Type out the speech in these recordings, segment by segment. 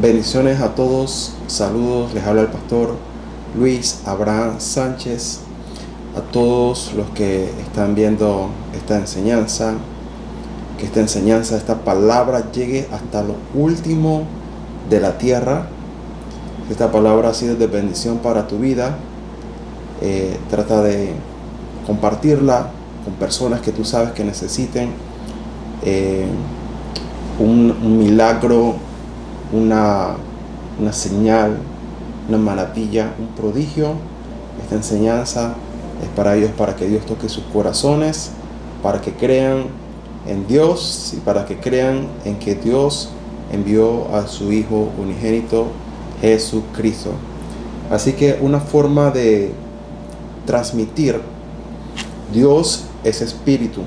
Bendiciones a todos, saludos, les habla el pastor Luis Abraham Sánchez, a todos los que están viendo esta enseñanza, que esta palabra llegue hasta lo último de la tierra. Esta palabra ha sido de bendición para tu vida. Trata de compartirla con personas que tú sabes que necesiten un milagro, una señal, una maravilla, un prodigio. Esta enseñanza es para ellos, para que Dios toque sus corazones, para que crean en Dios y para que crean en que Dios envió a su Hijo unigénito, Jesucristo. Así que una forma de transmitir: Dios es espíritu,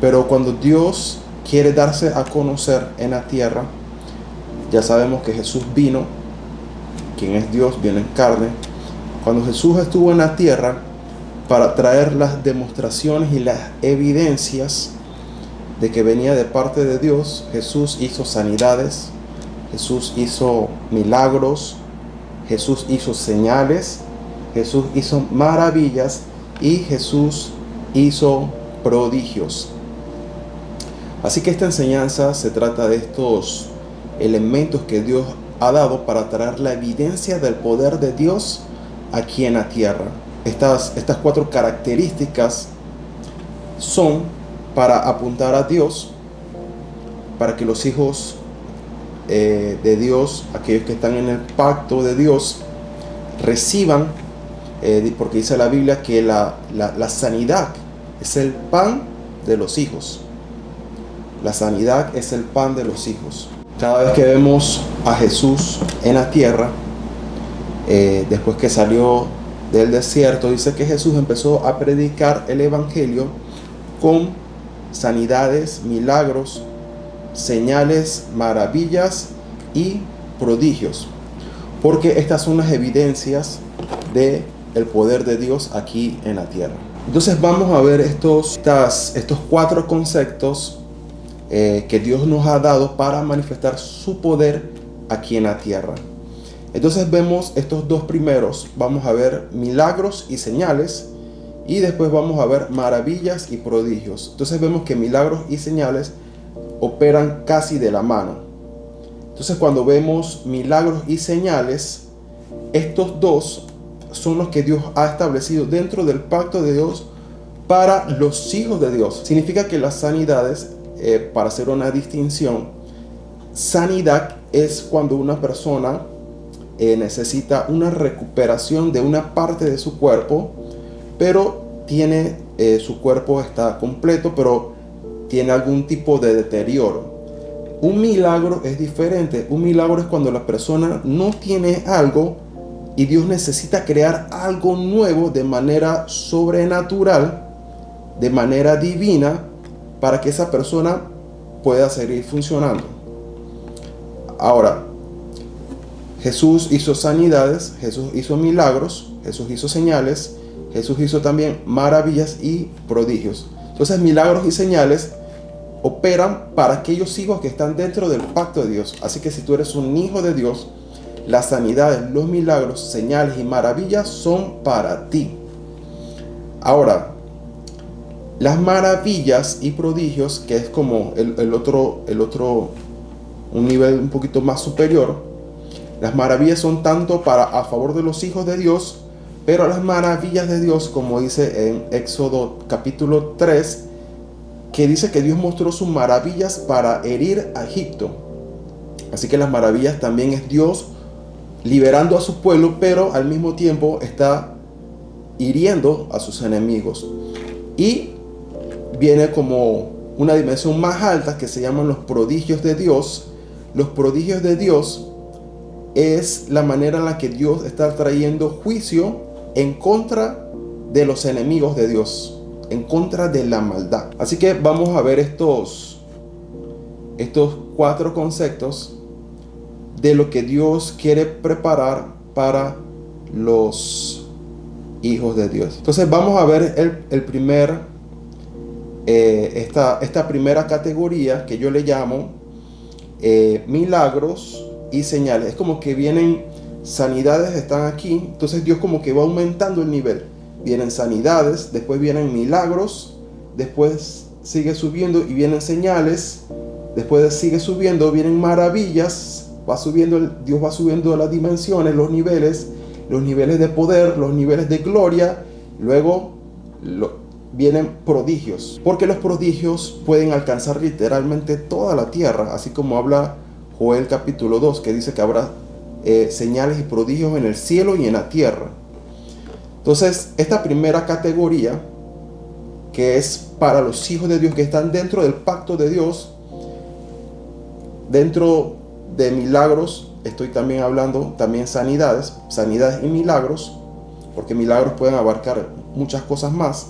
pero cuando Dios quiere darse a conocer en la tierra, ya sabemos que Jesús vino, quien es Dios, viene en carne. Cuando Jesús estuvo en la tierra para traer las demostraciones y las evidencias de que venía de parte de Dios, Jesús hizo sanidades, Jesús hizo milagros, Jesús hizo señales, Jesús hizo maravillas y Jesús hizo prodigios. Así que esta enseñanza se trata de estos elementos que Dios ha dado para traer la evidencia del poder de Dios aquí en la tierra. Estas 4 características son para apuntar a Dios, para que los hijos de Dios, aquellos que están en el pacto de Dios, reciban, porque dice la Biblia que la sanidad es el pan de los hijos. La sanidad es el pan de los hijos. Cada vez que vemos a Jesús en la tierra, después que salió del desierto, dice que Jesús empezó a predicar el evangelio con sanidades, milagros, señales, maravillas y prodigios, porque estas son las evidencias del poder de Dios aquí en la tierra. Entonces vamos a ver estos 4 conceptos que Dios nos ha dado para manifestar su poder aquí en la tierra. Entonces vemos estos 2 primeros. Vamos a ver milagros y señales, y después vamos a ver maravillas y prodigios. Entonces vemos que milagros y señales operan casi de la mano. Entonces cuando vemos milagros y señales, estos 2 son los que Dios ha establecido dentro del pacto de Dios para los hijos de Dios. Significa que las sanidades, para hacer una distinción, sanidad es cuando una persona necesita una recuperación de una parte de su cuerpo, pero su cuerpo está completo, pero tiene algún tipo de deterioro. Un milagro es diferente. Un milagro es cuando la persona no tiene algo y Dios necesita crear algo nuevo de manera sobrenatural, de manera divina, para que esa persona pueda seguir funcionando. Ahora, Jesús hizo sanidades, Jesús hizo milagros, Jesús hizo señales, Jesús hizo también maravillas y prodigios. Entonces, milagros y señales operan para aquellos hijos que están dentro del pacto de Dios. Así que si tú eres un hijo de Dios, las sanidades, los milagros, señales y maravillas son para ti. Ahora, las maravillas y prodigios, que es como el otro, un nivel un poquito más superior. Las maravillas son tanto a favor de los hijos de Dios, pero las maravillas de Dios, como dice en Éxodo capítulo 3, que dice que Dios mostró sus maravillas para herir a Egipto. Así que las maravillas también es Dios liberando a su pueblo, pero al mismo tiempo está hiriendo a sus enemigos. Y viene como una dimensión más alta que se llaman los prodigios de Dios. Los prodigios de Dios es la manera en la que Dios está trayendo juicio en contra de los enemigos de Dios, en contra de la maldad. Así que vamos a ver estos 4 conceptos de lo que Dios quiere preparar para los hijos de Dios. Entonces vamos a ver esta primera categoría que yo le llamo milagros y señales. Es como que vienen sanidades, están aquí, entonces Dios como que va aumentando el nivel. Vienen sanidades, después vienen milagros, después sigue subiendo y vienen señales, después sigue subiendo, vienen maravillas, va subiendo, Dios va subiendo las dimensiones, los niveles de poder, los niveles de gloria, luego vienen prodigios, porque los prodigios pueden alcanzar literalmente toda la tierra, así como habla Joel capítulo 2, que dice que habrá señales y prodigios en el cielo y en la tierra. Entonces, esta primera categoría, que es para los hijos de Dios que están dentro del pacto de Dios, dentro de milagros, estoy también hablando también sanidades y milagros, porque milagros pueden abarcar muchas cosas más,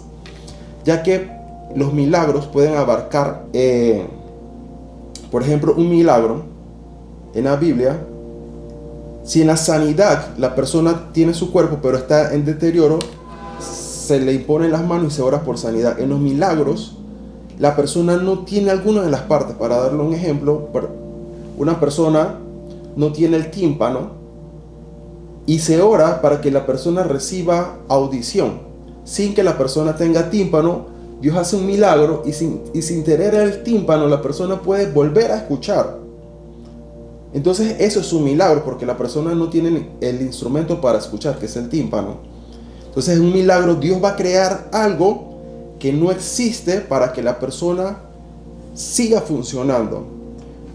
ya que los milagros pueden abarcar, por ejemplo, un milagro en la Biblia. Si en la sanidad la persona tiene su cuerpo pero está en deterioro, se le imponen las manos y se ora por sanidad. En los milagros, la persona no tiene alguna de las partes. Para darle un ejemplo, una persona no tiene el tímpano y se ora para que la persona reciba audición. Sin que la persona tenga tímpano, Dios hace un milagro y sin tener el tímpano, la persona puede volver a escuchar. Entonces eso es un milagro, porque la persona no tiene el instrumento para escuchar, que es el tímpano. Entonces es un milagro. Dios va a crear algo que no existe para que la persona siga funcionando.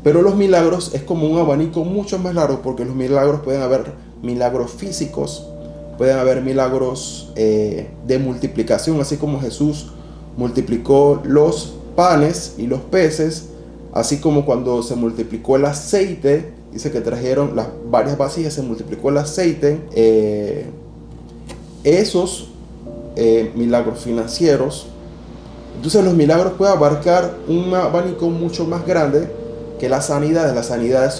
Pero los milagros es como un abanico mucho más largo, porque los milagros pueden haber milagros físicos, pueden haber milagros de multiplicación, así como Jesús multiplicó los panes y los peces. Así como cuando se multiplicó el aceite, dice que trajeron las varias vasijas, se multiplicó el aceite. Esos milagros financieros. Entonces los milagros pueden abarcar un abanico mucho más grande que las sanidades. Las sanidades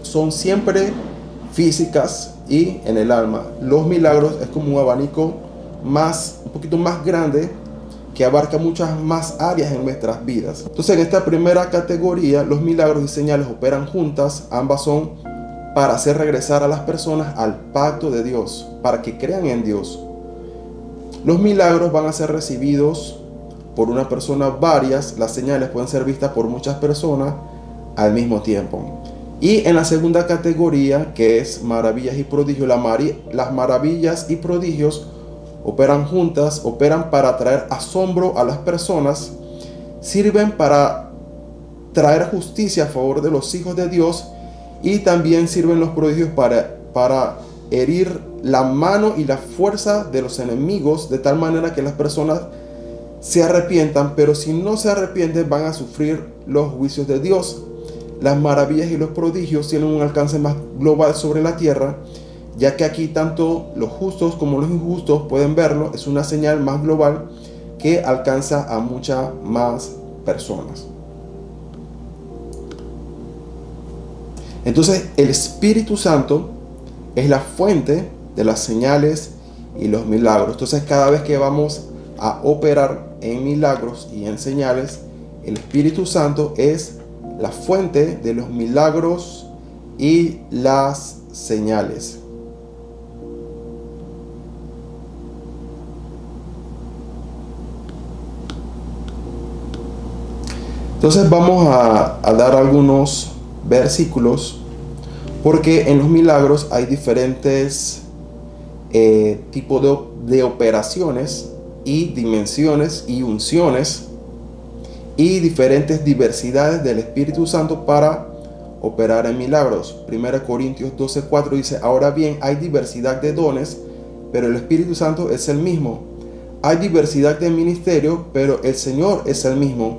son siempre físicas y en el alma. Los milagros es como un abanico un poquito más grande, que abarca muchas más áreas en nuestras vidas. Entonces, en esta primera categoría, los milagros y señales operan juntas. Ambas son para hacer regresar a las personas al pacto de Dios, para que crean en Dios. Los milagros van a ser recibidos por una persona varias. Las señales pueden ser vistas por muchas personas al mismo tiempo. Y en la segunda categoría, que es maravillas y prodigios, las maravillas y prodigios operan juntas, operan para traer asombro a las personas, sirven para traer justicia a favor de los hijos de Dios, y también sirven los prodigios para herir la mano y la fuerza de los enemigos, de tal manera que las personas se arrepientan, pero si no se arrepienten van a sufrir los juicios de Dios. Las maravillas y los prodigios tienen un alcance más global sobre la tierra, ya que aquí tanto los justos como los injustos pueden verlo. Es una señal más global que alcanza a muchas más personas. Entonces, el Espíritu Santo es la fuente de las señales y los milagros. Entonces, cada vez que vamos a operar en milagros y en señales, el Espíritu Santo es la fuente de los milagros y las señales. Entonces vamos a dar algunos versículos, porque en los milagros hay diferentes tipos de operaciones y dimensiones y unciones y diferentes diversidades del Espíritu Santo para operar en milagros. 1 Corintios 12:4 dice: ahora bien, hay diversidad de dones, pero el Espíritu Santo es el mismo. Hay diversidad de ministerio, pero el Señor es el mismo.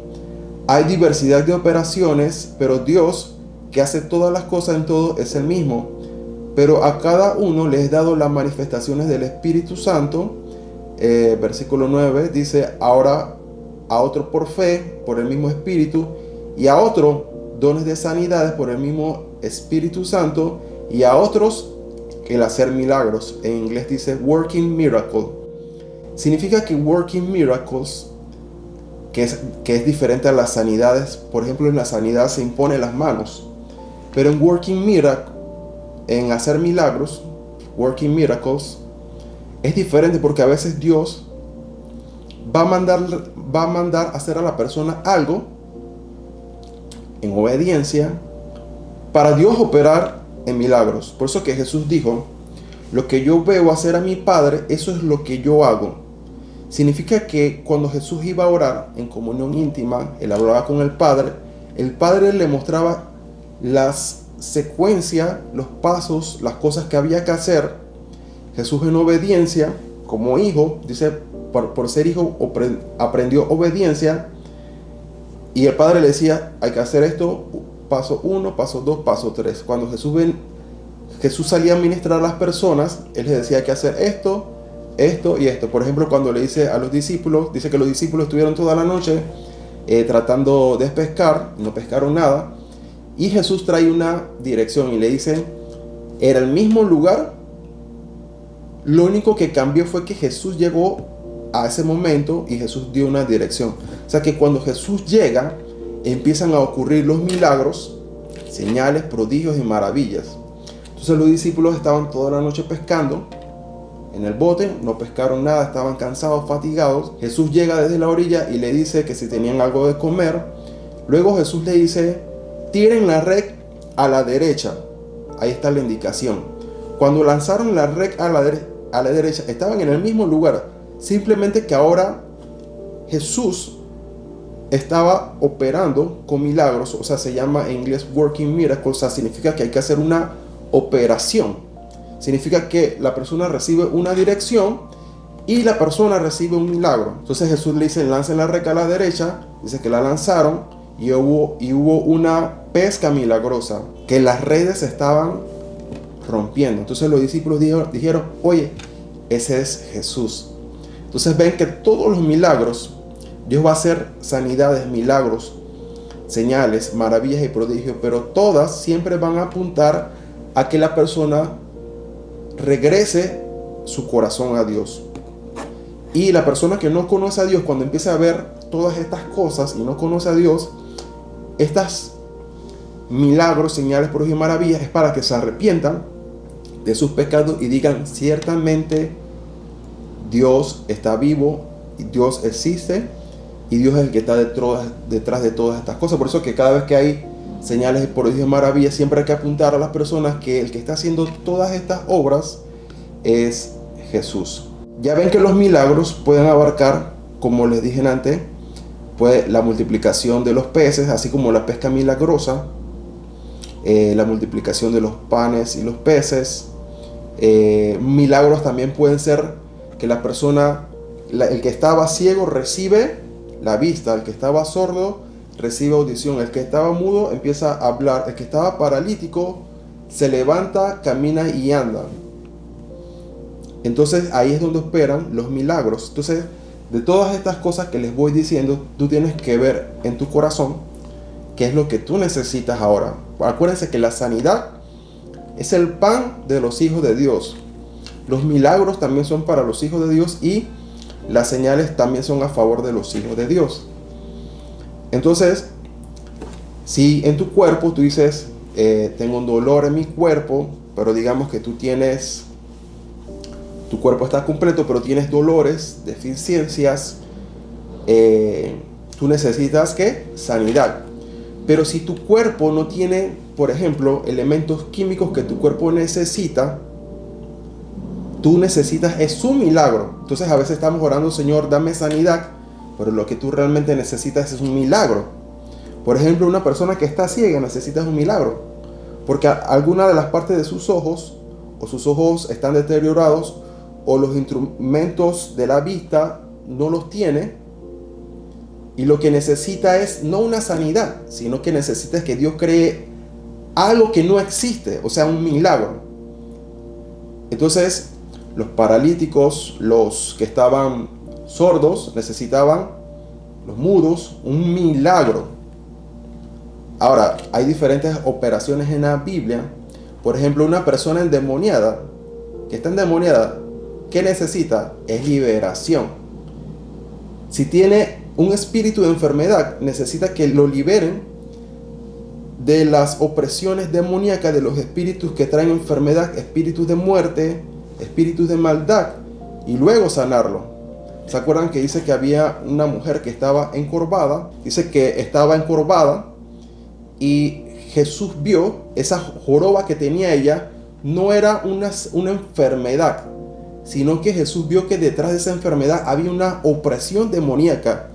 Hay diversidad de operaciones, pero Dios, que hace todas las cosas en todo, es el mismo. Pero a cada uno le es dado las manifestaciones del Espíritu Santo. Versículo 9 dice: ahora a otro por fe, por el mismo Espíritu, y a otro dones de sanidades por el mismo Espíritu Santo, y a otros el hacer milagros. En inglés dice working miracle. Significa que working miracles, que es diferente a las sanidades. Por ejemplo, en la sanidad se imponen las manos. Pero en hacer milagros, working miracles, es diferente porque a veces Dios va a mandar a hacer a la persona algo en obediencia para Dios operar en milagros. Por eso que Jesús dijo, lo que yo veo hacer a mi Padre, eso es lo que yo hago. Significa que cuando Jesús iba a orar en comunión íntima, él hablaba con el Padre le mostraba las secuencias, los pasos, las cosas que había que hacer. Jesús en obediencia, como hijo, dice, por ser hijo aprendió obediencia, y el Padre le decía, hay que hacer esto, paso 1, paso 2, paso 3. Cuando Jesús salía a ministrar a las personas, él les decía, hay que hacer esto, esto y esto. Por ejemplo, cuando le dice a los discípulos, dice que los discípulos estuvieron toda la noche tratando de pescar, no pescaron nada, y Jesús trae una dirección y le dice, era el mismo lugar, lo único que cambió fue que Jesús llegó a ese momento y Jesús dio una dirección. O sea que cuando Jesús llega, empiezan a ocurrir los milagros, señales, prodigios y maravillas. Entonces los discípulos estaban toda la noche pescando en el bote, no pescaron nada, estaban cansados, fatigados. Jesús llega desde la orilla y le dice que si tenían algo de comer. Luego Jesús le dice, tiren la red a la derecha. Ahí está la indicación. Cuando lanzaron la red a la derecha, estaban en el mismo lugar. Simplemente que ahora Jesús estaba operando con milagros. O sea, se llama en inglés working miracles. O sea, significa que hay que hacer una operación. Significa que la persona recibe una dirección y la persona recibe un milagro. Entonces Jesús le dice, lancen la red a la derecha. Dice que la lanzaron y hubo una pesca milagrosa, que las redes estaban rompiendo. Entonces los discípulos dijeron, oye, ese es Jesús. Entonces ven que todos los milagros, Dios va a hacer sanidades, milagros, señales, maravillas y prodigios, pero todas siempre van a apuntar a que la persona regrese su corazón a Dios. Y la persona que no conoce a Dios, cuando empieza a ver todas estas cosas y no conoce a Dios, estas milagros, señales, prodigios y maravillas es para que se arrepientan de sus pecados y digan, ciertamente Dios está vivo, Dios existe y Dios es el que está detrás de todas estas cosas. Por eso que cada vez que hay señales, prodigios y maravillas, siempre hay que apuntar a las personas que el que está haciendo todas estas obras es Jesús. Ya ven que los milagros pueden abarcar, como les dije antes, pues la multiplicación de los peces, así como la pesca milagrosa, la multiplicación de los panes y los peces. Milagros también pueden ser que la persona, el que estaba ciego recibe la vista, el que estaba sordo recibe audición, el que estaba mudo empieza a hablar, el que estaba paralítico se levanta, camina y anda. Entonces ahí es donde operan los milagros. Entonces, de todas estas cosas que les voy diciendo, tú tienes que ver en tu corazón qué es lo que tú necesitas ahora. Acuérdense que la sanidad es el pan de los hijos de Dios. Los milagros también son para los hijos de Dios y las señales también son a favor de los hijos de Dios. Entonces, si en tu cuerpo tú dices, tengo un dolor en mi cuerpo, pero digamos que tu cuerpo está completo, pero tienes dolores, deficiencias, tú necesitas ¿qué? Sanidad. Pero si tu cuerpo no tiene, por ejemplo, elementos químicos que tu cuerpo necesita, tú necesitas es un milagro. Entonces a veces estamos orando, Señor, dame sanidad, pero lo que tú realmente necesitas es un milagro. Por ejemplo, una persona que está ciega necesita un milagro, porque alguna de las partes de sus ojos, o sus ojos están deteriorados, o los instrumentos de la vista no los tiene, y lo que necesita es no una sanidad, sino que necesita que Dios cree algo que no existe, o sea, un milagro. Entonces, los paralíticos, los que estaban sordos, necesitaban, los mudos, un milagro. Ahora, hay diferentes operaciones en la Biblia. Por ejemplo, una persona endemoniada, que está endemoniada, ¿qué necesita? Es liberación. Si tiene un espíritu de enfermedad, necesita que lo liberen de las opresiones demoníacas, de los espíritus que traen enfermedad, espíritus de muerte, espíritus de maldad, y luego sanarlo. ¿Se acuerdan que dice que había una mujer que estaba encorvada? Dice que estaba encorvada y Jesús vio esa joroba que tenía ella, no era una enfermedad, sino que Jesús vio que detrás de esa enfermedad había una opresión demoníaca.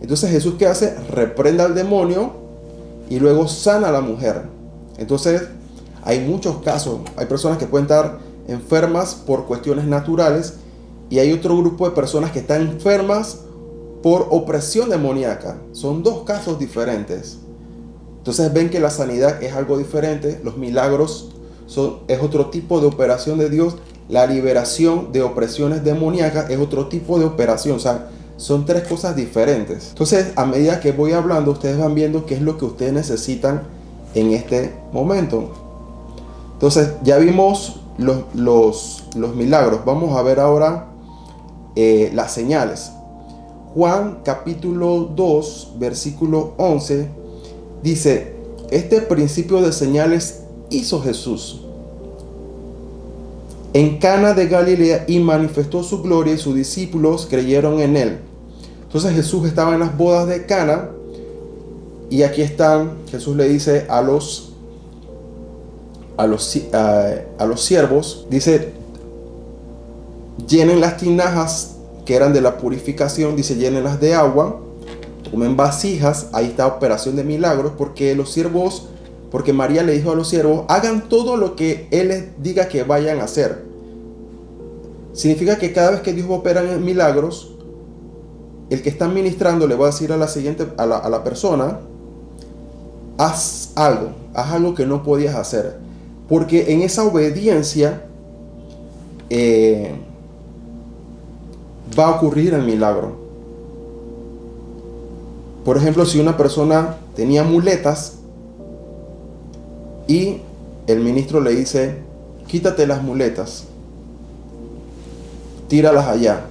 Entonces Jesús, ¿qué hace? Reprende al demonio y luego sana a la mujer. Entonces hay muchos casos, hay personas que pueden estar enfermas por cuestiones naturales y hay otro grupo de personas que están enfermas por opresión demoníaca. Son dos casos diferentes. Entonces ven que la sanidad es algo diferente, los milagros es otro tipo de operación de Dios, la liberación de opresiones demoníacas es otro tipo de operación, o sea, son tres cosas diferentes. Entonces, a medida que voy hablando, ustedes van viendo qué es lo que ustedes necesitan en este momento. Entonces, ya vimos los milagros. Vamos a ver ahora las señales. Juan capítulo 2, versículo 11, dice: este principio de señales hizo Jesús en Cana de Galilea y manifestó su gloria, y sus discípulos creyeron en él. Entonces Jesús estaba en las bodas de Cana y aquí están. Jesús le dice a los siervos, dice: llenen las tinajas que eran de la purificación, dice, llénenlas de agua, tomen vasijas. Ahí está operación de milagros, porque María le dijo a los siervos: hagan todo lo que Él les diga que vayan a hacer. Significa que cada vez que Dios va a operar en milagros, el que está ministrando le va a decir a la persona: haz algo que no podías hacer. Porque en esa obediencia va a ocurrir el milagro. Por ejemplo, si una persona tenía muletas y el ministro le dice: quítate las muletas, tíralas allá.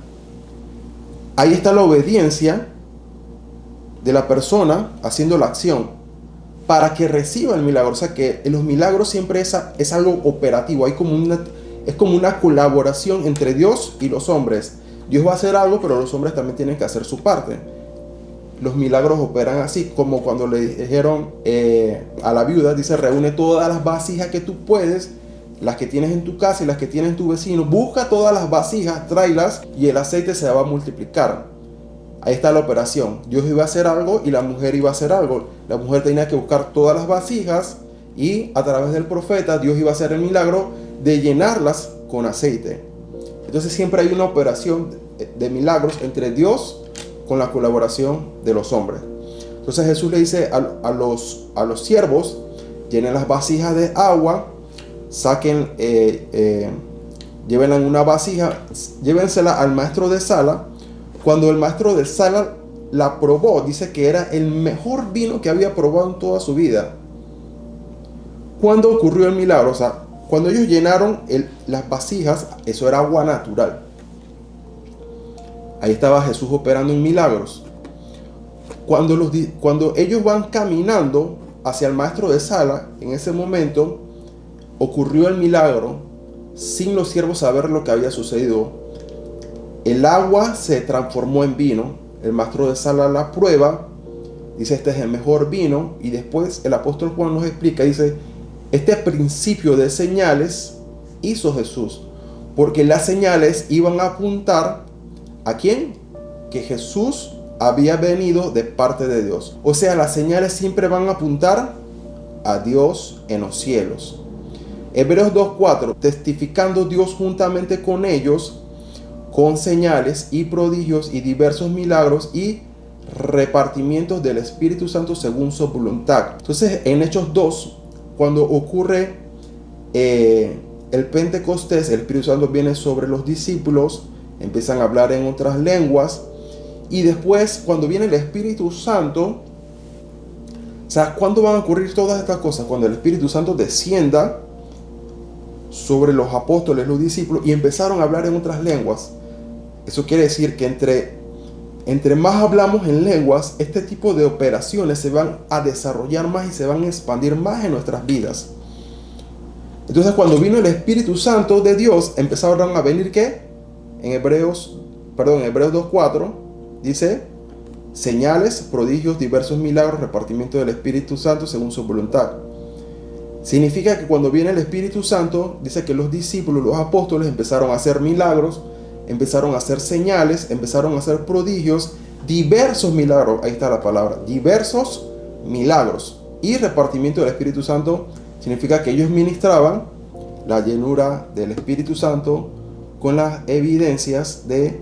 Ahí está la obediencia de la persona haciendo la acción para que reciba el milagro. O sea que en los milagros siempre es algo operativo. Es como una colaboración entre Dios y los hombres. Dios va a hacer algo, pero los hombres también tienen que hacer su parte. Los milagros operan así, como cuando le dijeron a la viuda, dice: reúne todas las vasijas que tú puedes, las que tienes en tu casa y las que tienes en tu vecino, busca todas las vasijas, tráelas y el aceite se va a multiplicar. Ahí está la operación. Dios iba a hacer algo y la mujer iba a hacer algo. La mujer tenía que buscar todas las vasijas y a través del profeta Dios iba a hacer el milagro de llenarlas con aceite. Entonces siempre hay una operación de milagros entre Dios con la colaboración de los hombres. Entonces Jesús le dice a los siervos: llenen las vasijas de agua, saquen, llévenla en una vasija, llévensela al maestro de sala. Cuando el maestro de sala la probó, dice que era el mejor vino que había probado en toda su vida. ¿Cuándo ocurrió el milagro? O sea, cuando ellos llenaron las vasijas, eso era agua natural. Ahí estaba Jesús operando en milagros. Cuando ellos van caminando hacia el maestro de sala, en ese momento ocurrió el milagro sin los siervos saber lo que había sucedido. El agua se transformó en vino. El maestro de sala la prueba, dice: este es el mejor vino. Y después el apóstol Juan nos explica, dice: este principio de señales hizo Jesús, porque las señales iban a apuntar ¿a quién? Que Jesús había venido de parte de Dios. O sea, las señales siempre van a apuntar a Dios en los cielos. Hebreos 2:4: testificando Dios juntamente con ellos con señales y prodigios y diversos milagros y repartimientos del Espíritu Santo según su voluntad. Entonces, en Hechos 2, cuando ocurre el Pentecostés, el Espíritu Santo viene sobre los discípulos, empiezan a hablar en otras lenguas, y después, cuando viene el Espíritu Santo, o sea, ¿cuándo van a ocurrir todas estas cosas? Cuando el Espíritu Santo descienda sobre los apóstoles, los discípulos, y empezaron a hablar en otras lenguas. Eso quiere decir que entre entre más hablamos en lenguas, este tipo de operaciones se van a desarrollar más y se van a expandir más en nuestras vidas. Entonces, cuando vino el Espíritu Santo de Dios, empezaron a venir, ¿qué? En Hebreos 2:4 dice: señales, prodigios, diversos milagros, repartimiento del Espíritu Santo según su voluntad. Significa que cuando viene el Espíritu Santo, dice que los discípulos, los apóstoles, empezaron a hacer milagros, empezaron a hacer señales, empezaron a hacer prodigios, diversos milagros, ahí está la palabra, diversos milagros. Y repartimiento del Espíritu Santo significa que ellos ministraban la llenura del Espíritu Santo con las evidencias de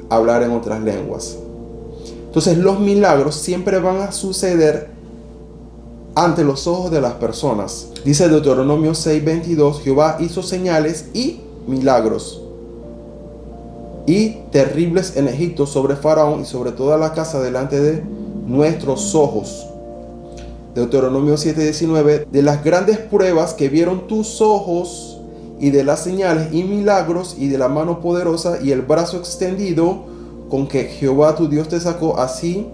hablar en otras lenguas. Entonces los milagros siempre van a suceder ante los ojos de las personas. Dice Deuteronomio 6:22, Jehová hizo señales y milagros y terribles en Egipto sobre Faraón y sobre toda la casa delante de nuestros ojos. Deuteronomio 7:19, de las grandes pruebas que vieron tus ojos y de las señales y milagros y de la mano poderosa y el brazo extendido con que Jehová tu Dios te sacó, así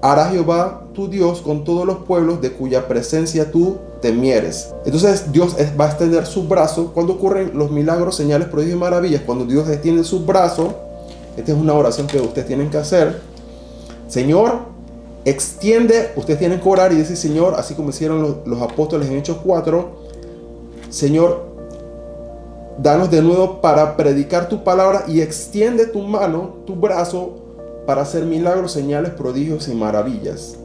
hará Jehová tu Dios con todos los pueblos de cuya presencia tú temieres. Entonces Dios va a extender su brazo. Cuando ocurren los milagros, señales, prodigios y maravillas, cuando Dios extiende su brazo, esta es una oración que ustedes tienen que hacer. Señor, extiende, ustedes tienen que orar y decir: Señor, así como hicieron los apóstoles en Hechos 4, Señor, danos de nuevo para predicar tu palabra y extiende tu mano, tu brazo, para hacer milagros, señales, prodigios y maravillas.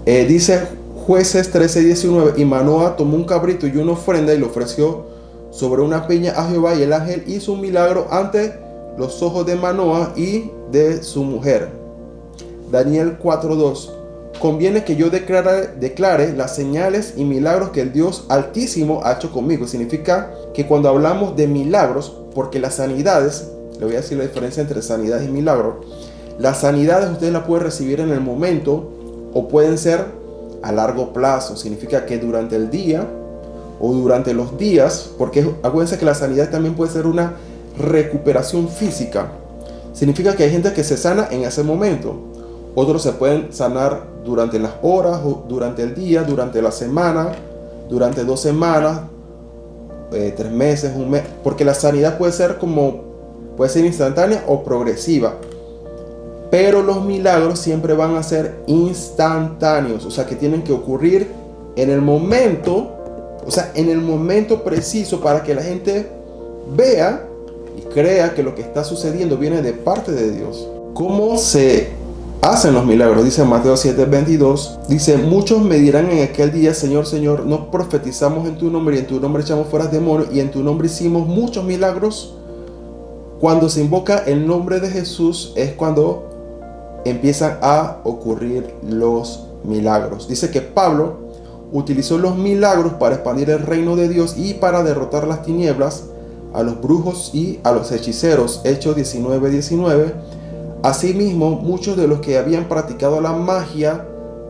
Dice Jueces 13:19, y Manoah tomó un cabrito y una ofrenda y lo ofreció sobre una peña a Jehová, y el ángel hizo un milagro ante los ojos de Manoah y de su mujer. Daniel 4:2, conviene que yo declare las señales y milagros que el Dios Altísimo ha hecho conmigo. Significa que cuando hablamos de milagros, porque las sanidades, le voy a decir la diferencia entre sanidades y milagros. Las sanidades ustedes las pueden recibir en el momento o pueden ser a largo plazo. Significa que durante el día o durante los días, porque acuérdense que la sanidad también puede ser una recuperación física. Significa que hay gente que se sana en ese momento. Otros se pueden sanar durante las horas, o durante el día, durante la semana, durante 2 semanas, 3 meses, un mes. Porque la sanidad puede ser instantánea o progresiva. Pero los milagros siempre van a ser instantáneos. O sea que tienen que ocurrir en el momento, en el momento preciso, para que la gente vea y crea que lo que está sucediendo viene de parte de Dios. ¿Cómo se hacen los milagros? Dice Mateo 7:22, dice: muchos me dirán en aquel día: Señor, Señor, ¿no profetizamos en tu nombre y en tu nombre echamos fuera demonios y en tu nombre hicimos muchos milagros? Cuando se invoca el nombre de Jesús es cuando empiezan a ocurrir los milagros. Dice que Pablo utilizó los milagros para expandir el reino de Dios y para derrotar las tinieblas, a los brujos y a los hechiceros. Hechos 19:19. Asimismo, muchos de los que habían practicado la magia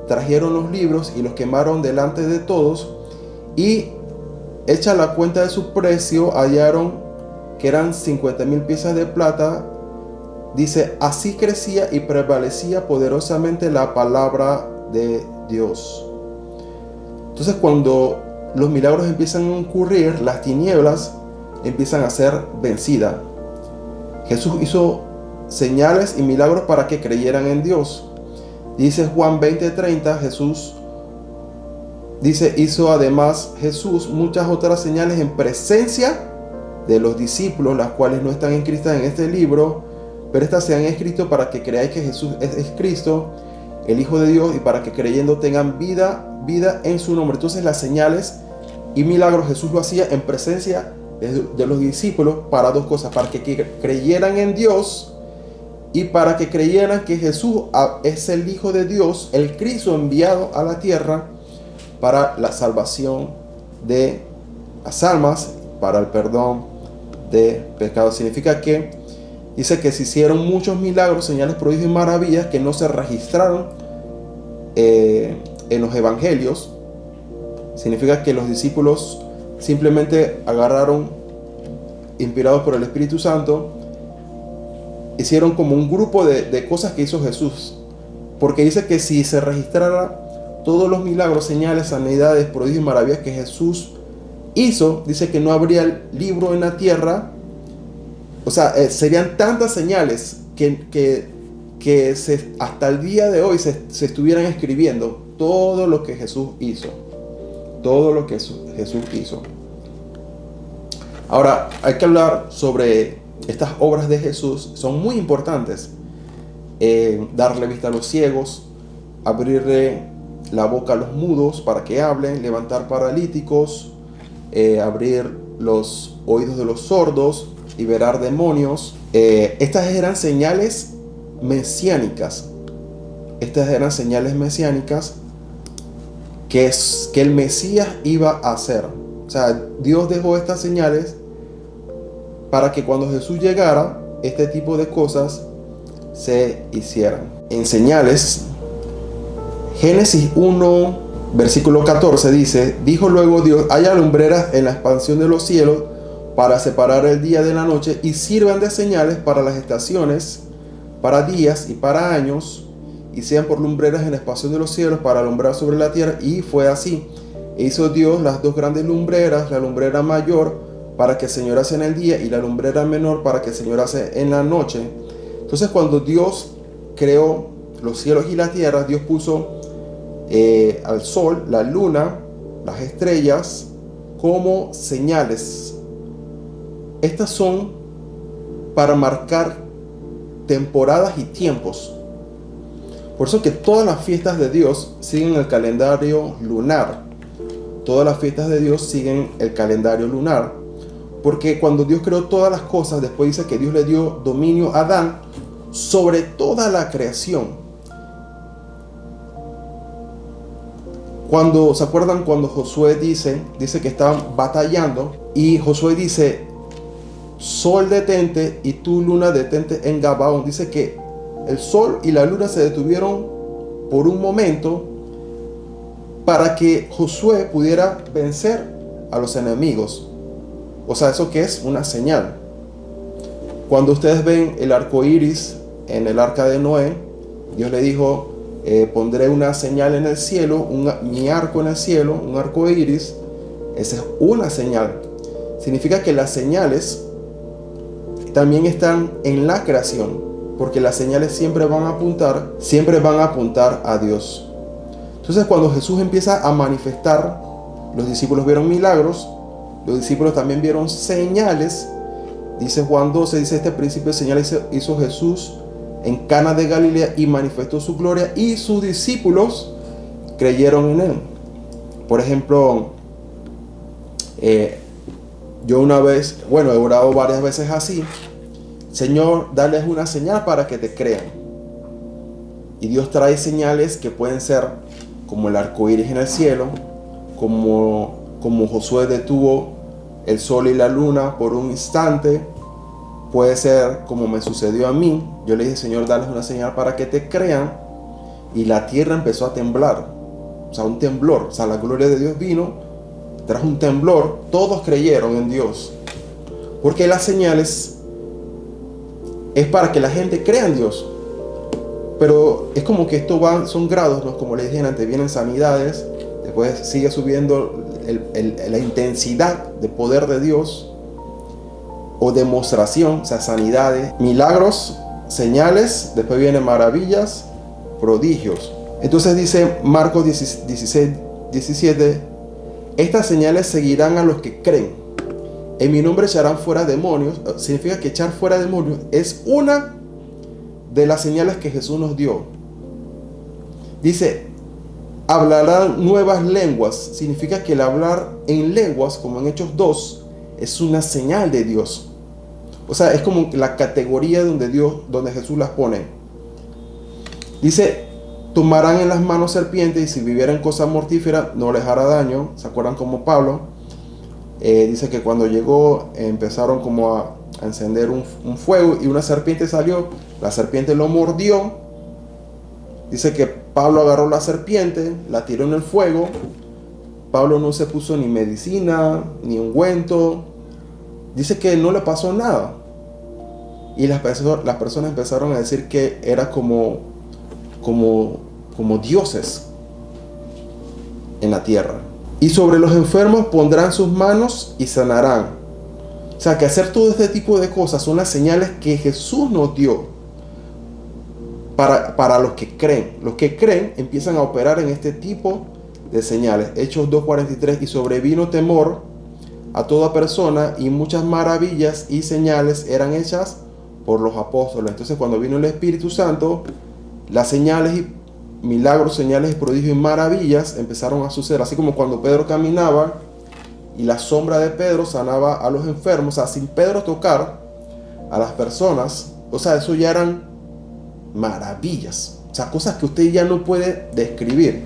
trajeron los libros y los quemaron delante de todos, y hecha la cuenta de su precio, hallaron que eran 50,000 piezas de plata. Dice: así crecía y prevalecía poderosamente la palabra de Dios. Entonces, cuando los milagros empiezan a ocurrir, las tinieblas empiezan a ser vencidas. Jesús hizo señales y milagros para que creyeran en Dios. Dice Juan 20:30, hizo además Jesús muchas otras señales en presencia de los discípulos, las cuales no están escritas en este libro, pero estas se han escrito para que creáis que Jesús es Cristo, el Hijo de Dios, y para que creyendo tengan vida en su nombre. Entonces las señales y milagros Jesús lo hacía en presencia de los discípulos para 2 cosas: para que creyeran en Dios y para que creyeran que Jesús es el Hijo de Dios, el Cristo enviado a la tierra para la salvación de las almas, para el perdón de pecados. Significa que dice que se hicieron muchos milagros, señales, prodigios y maravillas que no se registraron en los evangelios. Significa que los discípulos simplemente agarraron, inspirados por el Espíritu Santo, hicieron como un grupo de cosas que hizo Jesús. Porque dice que si se registrara todos los milagros, señales, sanidades, prodigios y maravillas que Jesús hizo, dice que no habría libro en la tierra. O sea, serían tantas señales que hasta el día de hoy se estuvieran escribiendo todo lo que Jesús hizo. Todo lo que Jesús hizo. Ahora, hay que hablar sobre estas obras de Jesús. Son muy importantes. Darle vista a los ciegos, abrirle la boca a los mudos para que hablen, levantar paralíticos, abrir los oídos de los sordos, liberar demonios. Estas eran señales mesiánicas. Estas eran señales mesiánicas que el Mesías iba a hacer. O sea, Dios dejó estas señales para que cuando Jesús llegara, este tipo de cosas se hicieran. En señales, Génesis 1, versículo 14 dice: dijo luego Dios, haya lumbreras en la expansión de los cielos para separar el día de la noche, y sirvan de señales para las estaciones, para días y para años, y sean por lumbreras en la expansión de los cielos para alumbrar sobre la tierra. Y fue así. E hizo Dios las dos grandes lumbreras, la lumbrera mayor para que señorase en el día, y la lumbrera menor para que señorase en la noche. Entonces, cuando Dios creó los cielos y la tierra, Dios puso al sol, la luna, las estrellas como señales. Estas son para marcar temporadas y tiempos. Por eso que todas las fiestas de Dios siguen el calendario lunar. Todas las fiestas de Dios siguen el calendario lunar. Porque cuando Dios creó todas las cosas, después dice que Dios le dio dominio a Adán sobre toda la creación. Cuando, ¿se acuerdan cuando Josué dice que estaban batallando? Y Josué dice: sol detente y tú luna detente en Gabaón. Dice que el sol y la luna se detuvieron por un momento para que Josué pudiera vencer a los enemigos. O sea, ¿eso qué es? Una señal. Cuando ustedes ven el arco iris en el arca de Noé, Dios le dijo: pondré una señal en el cielo, mi arco en el cielo, un arco iris. Esa es una señal. Significa que las señales también están en la creación, porque las señales siempre van a apuntar a Dios. Entonces, cuando Jesús empieza a manifestar, los discípulos vieron milagros, los discípulos también vieron señales. Dice Juan 12, dice: este principio de señales hizo Jesús en Cana de Galilea y manifestó su gloria, y sus discípulos creyeron en él. Por ejemplo, yo una vez, he orado varias veces así: Señor, dales una señal para que te crean. Y Dios trae señales que pueden ser como el arco iris en el cielo, como Josué detuvo el sol y la luna por un instante. Puede ser como me sucedió a mí. Yo le dije: Señor, dales una señal para que te crean. Y la tierra empezó a temblar. O sea, un temblor. O sea, la gloria de Dios vino, trajo un temblor. Todos creyeron en Dios. Porque las señales es para que la gente crea en Dios. Pero es como que esto son grados, ¿no? Como les dije antes, vienen sanidades. Después sigue subiendo la intensidad de poder de Dios, o demostración, o sea, sanidades, milagros, señales. Después vienen maravillas, prodigios. Entonces dice Marcos 16, 17: estas señales seguirán a los que creen. En mi nombre echarán fuera demonios. Significa que echar fuera demonios es una de las señales que Jesús nos dio. Dice: hablarán nuevas lenguas. Significa que el hablar en lenguas, como en Hechos 2, es una señal de Dios. O sea, es como la categoría donde Jesús las pone. Dice: tomarán en las manos serpientes, y si vivieren cosa mortífera no les hará daño. ¿Se acuerdan como Pablo? Dice que cuando llegó empezaron como a encender un fuego, y una serpiente salió. La serpiente lo mordió. Dice que Pablo agarró la serpiente, la tiró en el fuego. Pablo no se puso ni medicina, ni ungüento. Dice que no le pasó nada. y las personas empezaron a decir que era como dioses en la tierra. Y sobre los enfermos pondrán sus manos y sanarán. O sea, que hacer todo este tipo de cosas son las señales que Jesús nos dio para los que creen. Los que creen empiezan a operar en este tipo de señales. Hechos 2:43, y sobrevino temor a toda persona, y muchas maravillas y señales eran hechas por los apóstoles. Entonces, cuando vino el Espíritu Santo, las señales y milagros, señales y prodigios y maravillas empezaron a suceder. Así como cuando Pedro caminaba y la sombra de Pedro sanaba a los enfermos, o sea, sin Pedro tocar a las personas, o sea, eso ya eran maravillas, o sea, cosas que usted ya no puede describir.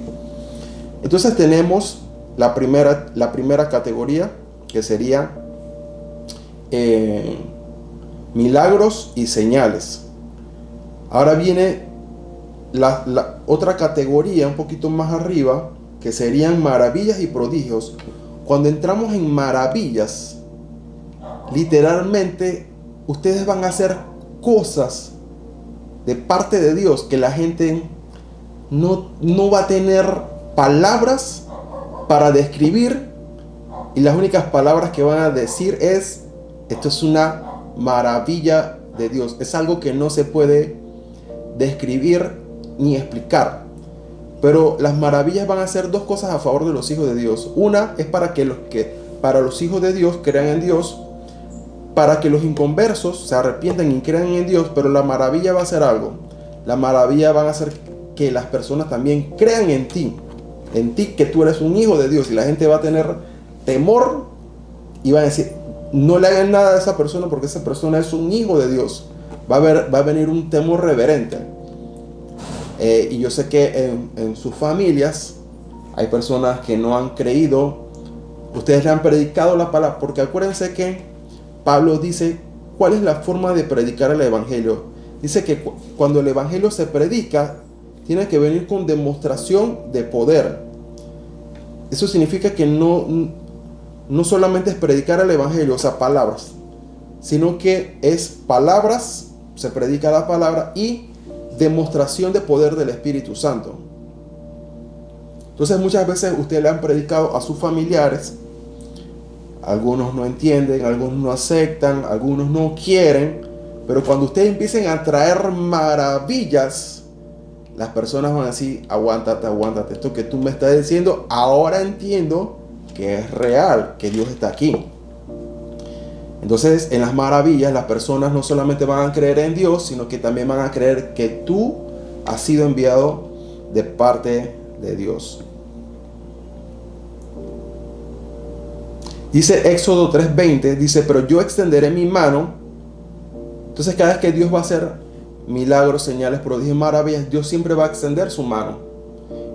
Entonces tenemos la primera categoría, que sería milagros y señales. Ahora viene la otra categoría un poquito más arriba, que serían maravillas y prodigios. Cuando entramos en maravillas, literalmente ustedes van a hacer cosas de parte de Dios que la gente no va a tener palabras para describir, y las únicas palabras que van a decir es: esto es una maravilla de Dios. Es algo que no se puede describir ni explicar. Pero las maravillas van a hacer dos cosas a favor de los hijos de Dios. Una es para los hijos de Dios crean en Dios, para que los inconversos se arrepientan y crean en Dios. Pero la maravilla va a hacer algo. La maravilla va a hacer que las personas también crean en ti, que tú eres un hijo de Dios, y la gente va a tener temor y va a decir: no le hagan nada a esa persona porque esa persona es un hijo de Dios. Va a venir un temor reverente. Y yo sé que en sus familias hay personas que no han creído. Ustedes le han predicado la palabra, porque acuérdense que Pablo dice cuál es la forma de predicar el evangelio. Dice que cuando el evangelio se predica, tiene que venir con demostración de poder. Eso significa que no solamente es predicar el evangelio, o sea, palabras, sino que es palabras, se predica la palabra, y demostración de poder del Espíritu Santo. Entonces, muchas veces ustedes le han predicado a sus familiares. Algunos no entienden, algunos no aceptan, algunos no quieren. Pero cuando ustedes empiecen a traer maravillas, las personas van a decir: aguántate, esto que tú me estás diciendo, ahora entiendo que es real, que Dios está aquí. Entonces, en las maravillas, las personas no solamente van a creer en Dios, sino que también van a creer que tú has sido enviado de parte de Dios. Dice Éxodo 3:20, dice: pero yo extenderé mi mano. Entonces, cada vez que Dios va a hacer milagros, señales, prodigios, maravillas, Dios siempre va a extender su mano.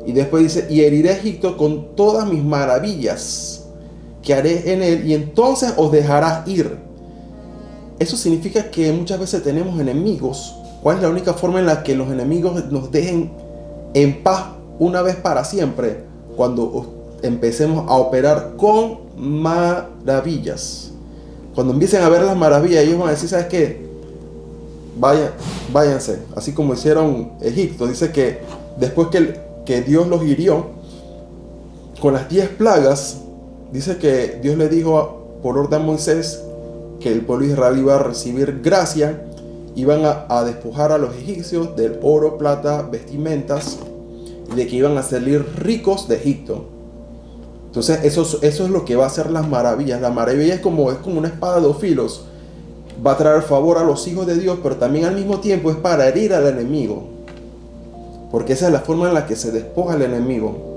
Y después dice: y heriré a Egipto con todas mis maravillas que haré en él, y entonces os dejarás ir. Eso significa que muchas veces tenemos enemigos. ¿Cuál es la única forma en la que los enemigos nos dejen en paz una vez para siempre? Cuando empecemos a operar con maravillas. Cuando empiecen a ver las maravillas, ellos van a decir: ¿sabes qué? Váyanse. Así como hicieron Egipto. Dice que después que Dios los hirió con las 10 plagas, dice que Dios le dijo por orden a Moisés que el pueblo de Israel iba a recibir gracia, iban a despojar a los egipcios del oro, plata, vestimentas, y de que iban a salir ricos de Egipto. Entonces eso es lo que va a hacer las maravillas. La maravilla es como una espada de dos filos. Va a traer favor a los hijos de Dios, pero también al mismo tiempo es para herir al enemigo, porque esa es la forma en la que se despoja el enemigo.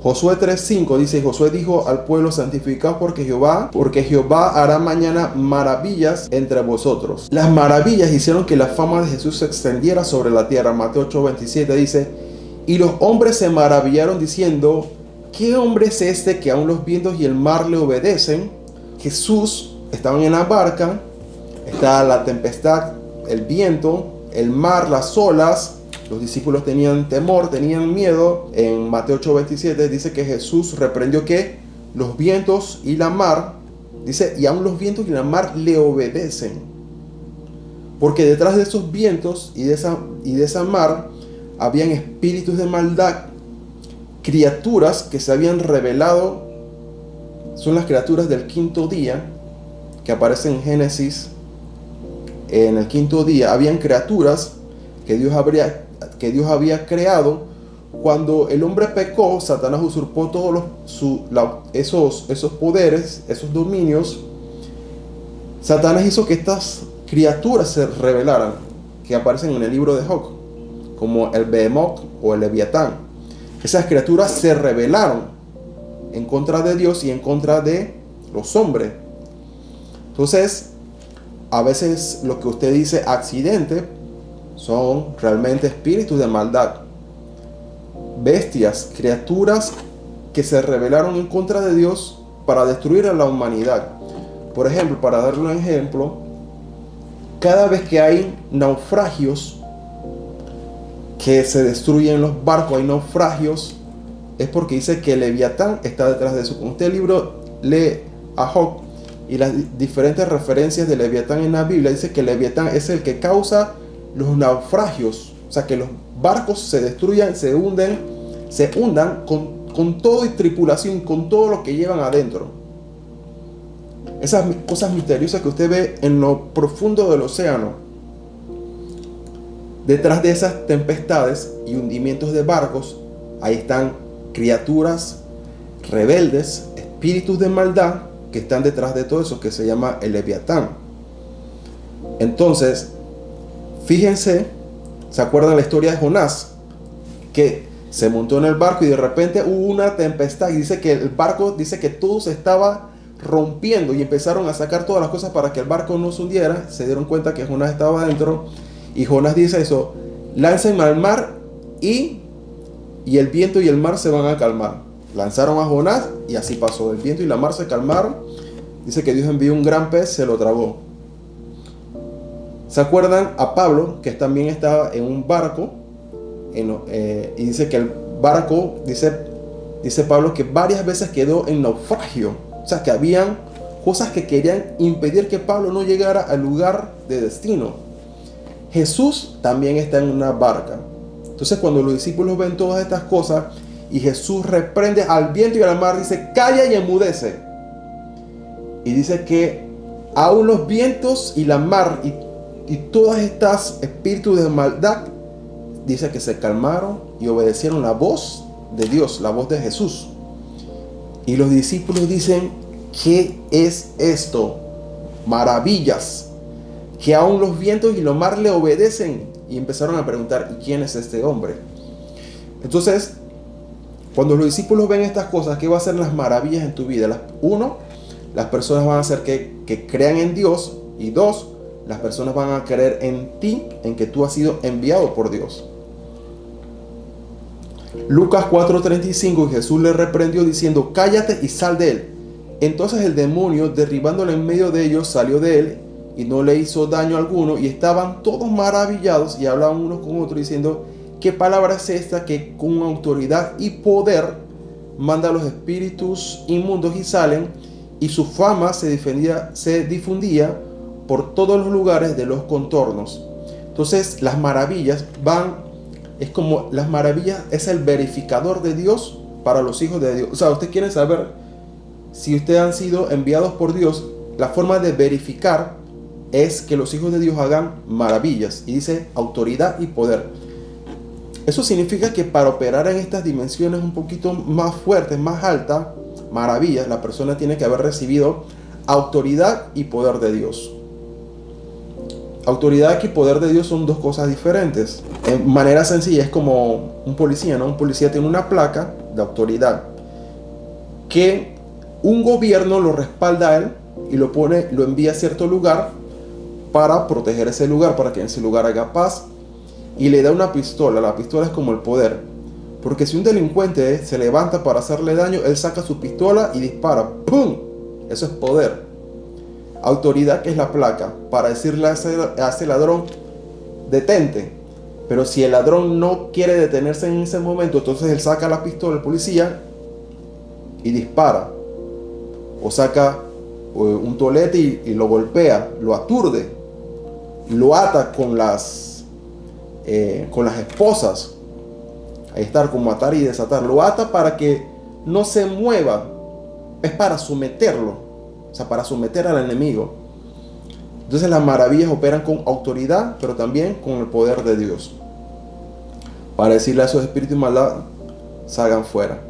Josué 3:5 dice: Josué dijo al pueblo: santificaos porque Jehová hará mañana maravillas entre vosotros. Las maravillas hicieron que la fama de Jesús se extendiera sobre la tierra. Mateo 8:27 dice: y los hombres se maravillaron diciendo: ¿qué hombre es este que aun los vientos y el mar le obedecen? Jesús estaba en la barca, está la tempestad, el viento, el mar, las olas. Los discípulos tenían temor, tenían miedo. En Mateo 8:27 dice que Jesús reprendió que los vientos y la mar, dice, y aún los vientos y la mar le obedecen. Porque detrás de esos vientos y de esa mar habían espíritus de maldad, criaturas que se habían revelado. Son las criaturas del quinto día que aparecen en Génesis. En el quinto día habían criaturas que Dios había creado. Cuando el hombre pecó, Satanás usurpó todos esos poderes, esos dominios. Satanás hizo que estas criaturas se rebelaran, que aparecen en el libro de Job, como el Behemoth o el Leviatán. Esas criaturas se rebelaron en contra de Dios y en contra de los hombres. Entonces, a veces lo que usted dice accidente son realmente espíritus de maldad, bestias, criaturas que se rebelaron en contra de Dios para destruir a la humanidad. Por ejemplo, para darle un ejemplo, cada vez que hay naufragios, que se destruyen los barcos, hay naufragios, es porque dice que el Leviatán está detrás de eso. Cuando usted el libro lee a Job y las diferentes referencias de Leviatán en la Biblia, dice que el Leviatán es el que causa los naufragios, o sea, que los barcos se destruyan, se hundan con todo y tripulación, con todo lo que llevan adentro. Esas cosas misteriosas que usted ve en lo profundo del océano. Detrás de esas tempestades y hundimientos de barcos, ahí están criaturas rebeldes, espíritus de maldad que están detrás de todo eso, que se llama el Leviatán. Entonces, fíjense, ¿se acuerdan la historia de Jonás? Que se montó en el barco y de repente hubo una tempestad y dice que el barco, dice que todo se estaba rompiendo y empezaron a sacar todas las cosas para que el barco no se hundiera. Se dieron cuenta que Jonás estaba adentro y Jonás dice eso: láncenme al mar y el viento y el mar se van a calmar. Lanzaron a Jonás y así pasó. El viento y la mar se calmaron. Dice que Dios envió un gran pez, se lo tragó. ¿Se acuerdan a Pablo, que también estaba en un barco? Y dice que el barco, dice Pablo, que varias veces quedó en naufragio. O sea, que habían cosas que querían impedir que Pablo no llegara al lugar de destino. Jesús también está en una barca. Entonces, cuando los discípulos ven todas estas cosas y Jesús reprende al viento y a la mar, dice: calla y enmudece. Y dice que aún los vientos y la mar y todas estas espíritus de maldad, dice que se calmaron y obedecieron la voz de Dios, la voz de Jesús. Y los discípulos dicen: ¿qué es esto? Maravillas. Que aún los vientos y la mar le obedecen. Y empezaron a preguntar: ¿y quién es este hombre? Entonces, cuando los discípulos ven estas cosas, ¿qué va a hacer las maravillas en tu vida? Uno, las personas van a hacer que crean en Dios. Y dos, las personas van a creer en ti, en que tú has sido enviado por Dios. Lucas 4:35, Jesús le reprendió diciendo: cállate y sal de él. Entonces el demonio, derribándole en medio de ellos, salió de él y no le hizo daño alguno, y estaban todos maravillados y hablaban unos con otros diciendo: ¿qué palabra es esta que con autoridad y poder manda a los espíritus inmundos y salen? Y su fama se difundía por todos los lugares de los contornos. Entonces las maravillas es como las maravillas es el verificador de Dios para los hijos de Dios. O sea, usted quiere saber si ustedes han sido enviados por Dios. La forma de verificar es que los hijos de Dios hagan maravillas. Y dice autoridad y poder. Eso significa que para operar en estas dimensiones un poquito más fuertes, más altas, maravillas, la persona tiene que haber recibido autoridad y poder de Dios. Autoridad y poder de Dios son dos cosas diferentes. En manera sencilla es como un policía, ¿no? Un policía tiene una placa de autoridad que un gobierno lo respalda a él y lo envía a cierto lugar para proteger ese lugar, para que en ese lugar haya paz, y le da una pistola. La pistola es como el poder, porque si un delincuente se levanta para hacerle daño, él saca su pistola y dispara. ¡Pum! Eso es poder. Autoridad, que es la placa, para decirle a ese ladrón: detente. Pero si el ladrón no quiere detenerse en ese momento, entonces él saca la pistola, el policía, y dispara. O saca un tolete y lo golpea, lo aturde. lo ata con las esposas. Ahí está, como atar y desatar. Lo ata para que no se mueva. Es para someterlo. O sea, para someter al enemigo. Entonces las maravillas operan con autoridad, pero también con el poder de Dios. Para decirle a esos espíritus de maldad, salgan fuera.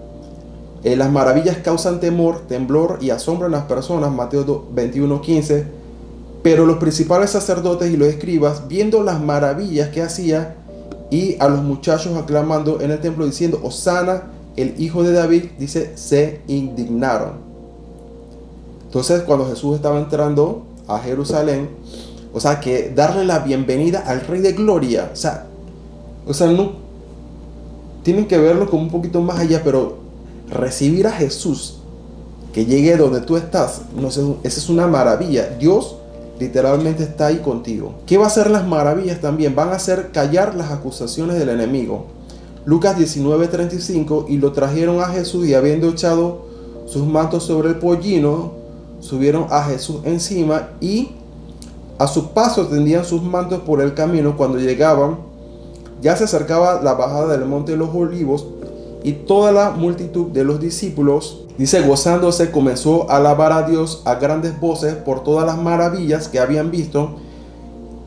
Las maravillas causan temor, temblor y asombro en las personas. Mateo 21:15. Pero los principales sacerdotes y los escribas, viendo las maravillas que hacía, y a los muchachos aclamando en el templo diciendo, Hosana, el hijo de David, dice, se indignaron. Entonces, cuando Jesús estaba entrando a Jerusalén, o sea, que darle la bienvenida al Rey de Gloria, o sea, no tienen que verlo como un poquito más allá, pero recibir a Jesús que llegue donde tú estás, no sé, esa es una maravilla. Dios literalmente está ahí contigo. ¿Qué va a hacer las maravillas también? Van a hacer callar las acusaciones del enemigo. Lucas 19:35, y lo trajeron a Jesús, y habiendo echado sus mantos sobre el pollino, subieron a Jesús encima, y a su paso tendían sus mantos por el camino. Cuando llegaban, ya se acercaba la bajada del monte de los Olivos, y toda la multitud de los discípulos, dice, gozándose, comenzó a alabar a Dios a grandes voces por todas las maravillas que habían visto.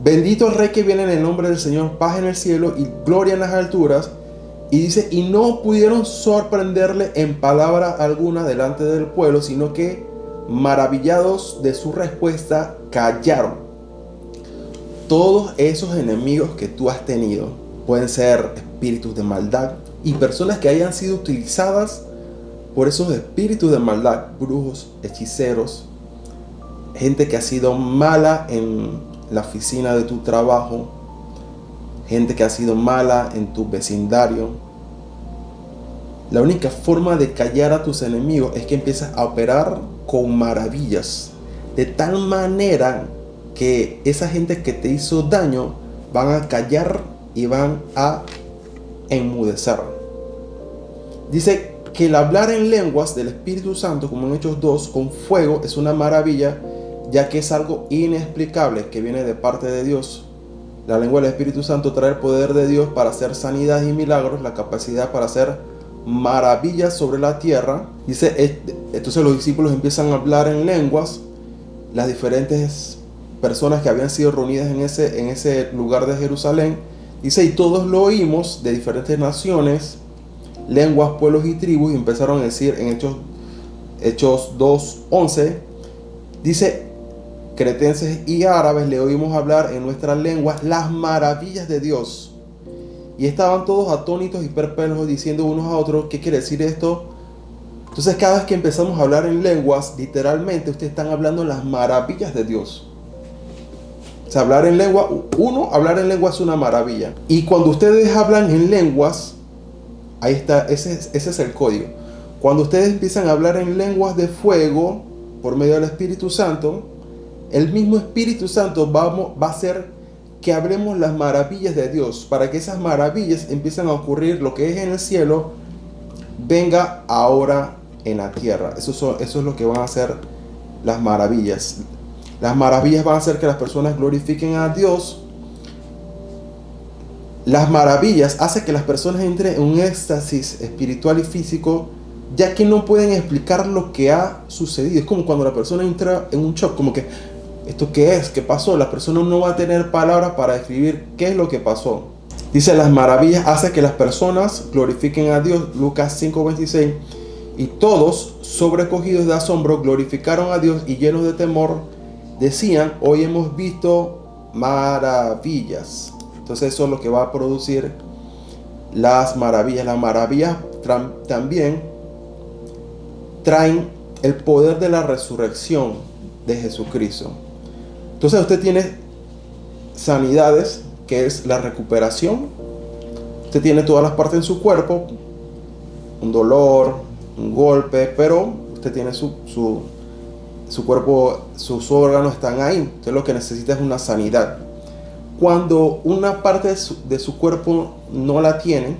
Bendito el Rey que viene en el nombre del Señor, paz en el cielo y gloria en las alturas. Y dice, y no pudieron sorprenderle en palabra alguna delante del pueblo, sino que maravillados de su respuesta, callaron. Todos esos enemigos que tú has tenido pueden ser espíritus de maldad y personas que hayan sido utilizadas por esos espíritus de maldad, brujos, hechiceros, gente que ha sido mala en la oficina de tu trabajo, gente que ha sido mala en tu vecindario. La única forma de callar a tus enemigos es que empieces a operar con maravillas, de tal manera que esa gente que te hizo daño van a callar y van a enmudecer. Dice que el hablar en lenguas del Espíritu Santo, como en Hechos 2, con fuego, es una maravilla, ya que es algo inexplicable que viene de parte de Dios. La lengua del Espíritu Santo trae el poder de Dios para hacer sanidades y milagros, la capacidad para hacer maravillas sobre la tierra. Dice, entonces los discípulos empiezan a hablar en lenguas. Las diferentes personas que habían sido reunidas en ese lugar de Jerusalén, dice, y todos lo oímos, de diferentes naciones, lenguas, pueblos y tribus, y empezaron a decir en Hechos 2:11, dice, cretenses y árabes le oímos hablar en nuestras lenguas las maravillas de Dios. Y estaban todos atónitos y perplejos, diciendo unos a otros, ¿qué quiere decir esto? Entonces cada vez que empezamos a hablar en lenguas, literalmente ustedes están hablando las maravillas de Dios. O sea, hablar en lengua, hablar en lengua es una maravilla. Y cuando ustedes hablan en lenguas, ahí está, ese es el código. Cuando ustedes empiezan a hablar en lenguas de fuego, por medio del Espíritu Santo, el mismo Espíritu Santo va a hacer que hablemos las maravillas de Dios, para que esas maravillas empiecen a ocurrir, lo que es en el cielo, venga ahora en la tierra. Eso es lo que van a hacer las maravillas. Las maravillas van a hacer que las personas glorifiquen a Dios. Las maravillas hacen que las personas entren en un éxtasis espiritual y físico, ya que no pueden explicar lo que ha sucedido. Es como cuando la persona entra en un shock, como que, ¿esto qué es? ¿Qué pasó? La persona no va a tener palabras para describir qué es lo que pasó. Dice, las maravillas hacen que las personas glorifiquen a Dios. Lucas 5:26. Y todos, sobrecogidos de asombro, glorificaron a Dios y llenos de temor, decían, hoy hemos visto maravillas. Entonces eso es lo que va a producir las maravillas. Las maravillas también traen el poder de la resurrección de Jesucristo. Entonces usted tiene sanidades, que es la recuperación. Usted tiene todas las partes en su cuerpo, un dolor, un golpe, pero usted tiene su cuerpo, sus órganos están ahí. Entonces lo que necesita es una sanidad. Cuando una parte de su cuerpo no la tiene,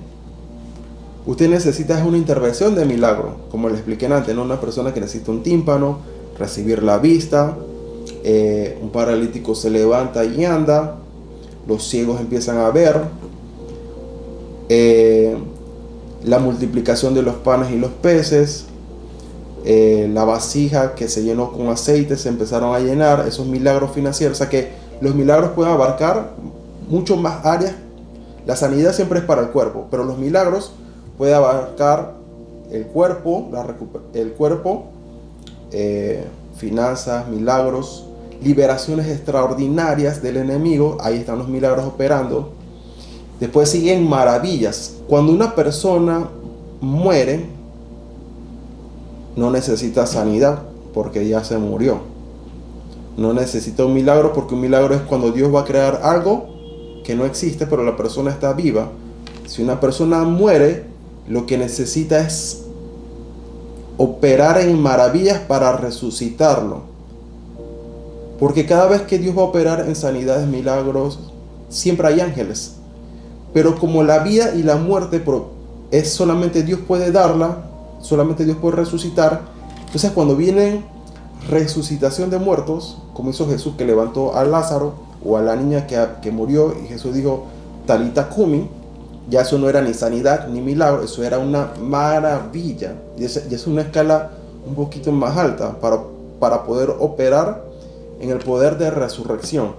usted necesita una intervención de milagro, como les expliqué antes, ¿no? Una persona que necesita un tímpano, recibir la vista, Un paralítico se levanta y anda, los ciegos empiezan a ver, la multiplicación de los panes y los peces, la vasija que se llenó con aceite se empezaron a llenar, esos milagros financieros. O sea que los milagros pueden abarcar mucho más áreas. La sanidad siempre es para el cuerpo, pero los milagros pueden abarcar el cuerpo, finanzas, milagros, liberaciones extraordinarias del enemigo. Ahí están los milagros operando. Después siguen maravillas. Cuando una persona muere, no necesita sanidad porque ya se murió. No necesita un milagro, porque un milagro es cuando Dios va a crear algo que no existe, pero la persona está viva. Si una persona muere, lo que necesita es operar en maravillas para resucitarlo. Porque cada vez que Dios va a operar en sanidades, milagros, siempre hay ángeles. Pero como la vida y la muerte es solamente Dios puede darla, solamente Dios puede resucitar, entonces cuando viene resucitación de muertos, como hizo Jesús que levantó a Lázaro o a la niña que murió, y Jesús dijo Talita Cumi, ya eso no era ni sanidad ni milagro, eso era una maravilla. Y es una escala un poquito más alta para poder operar en el poder de resurrección.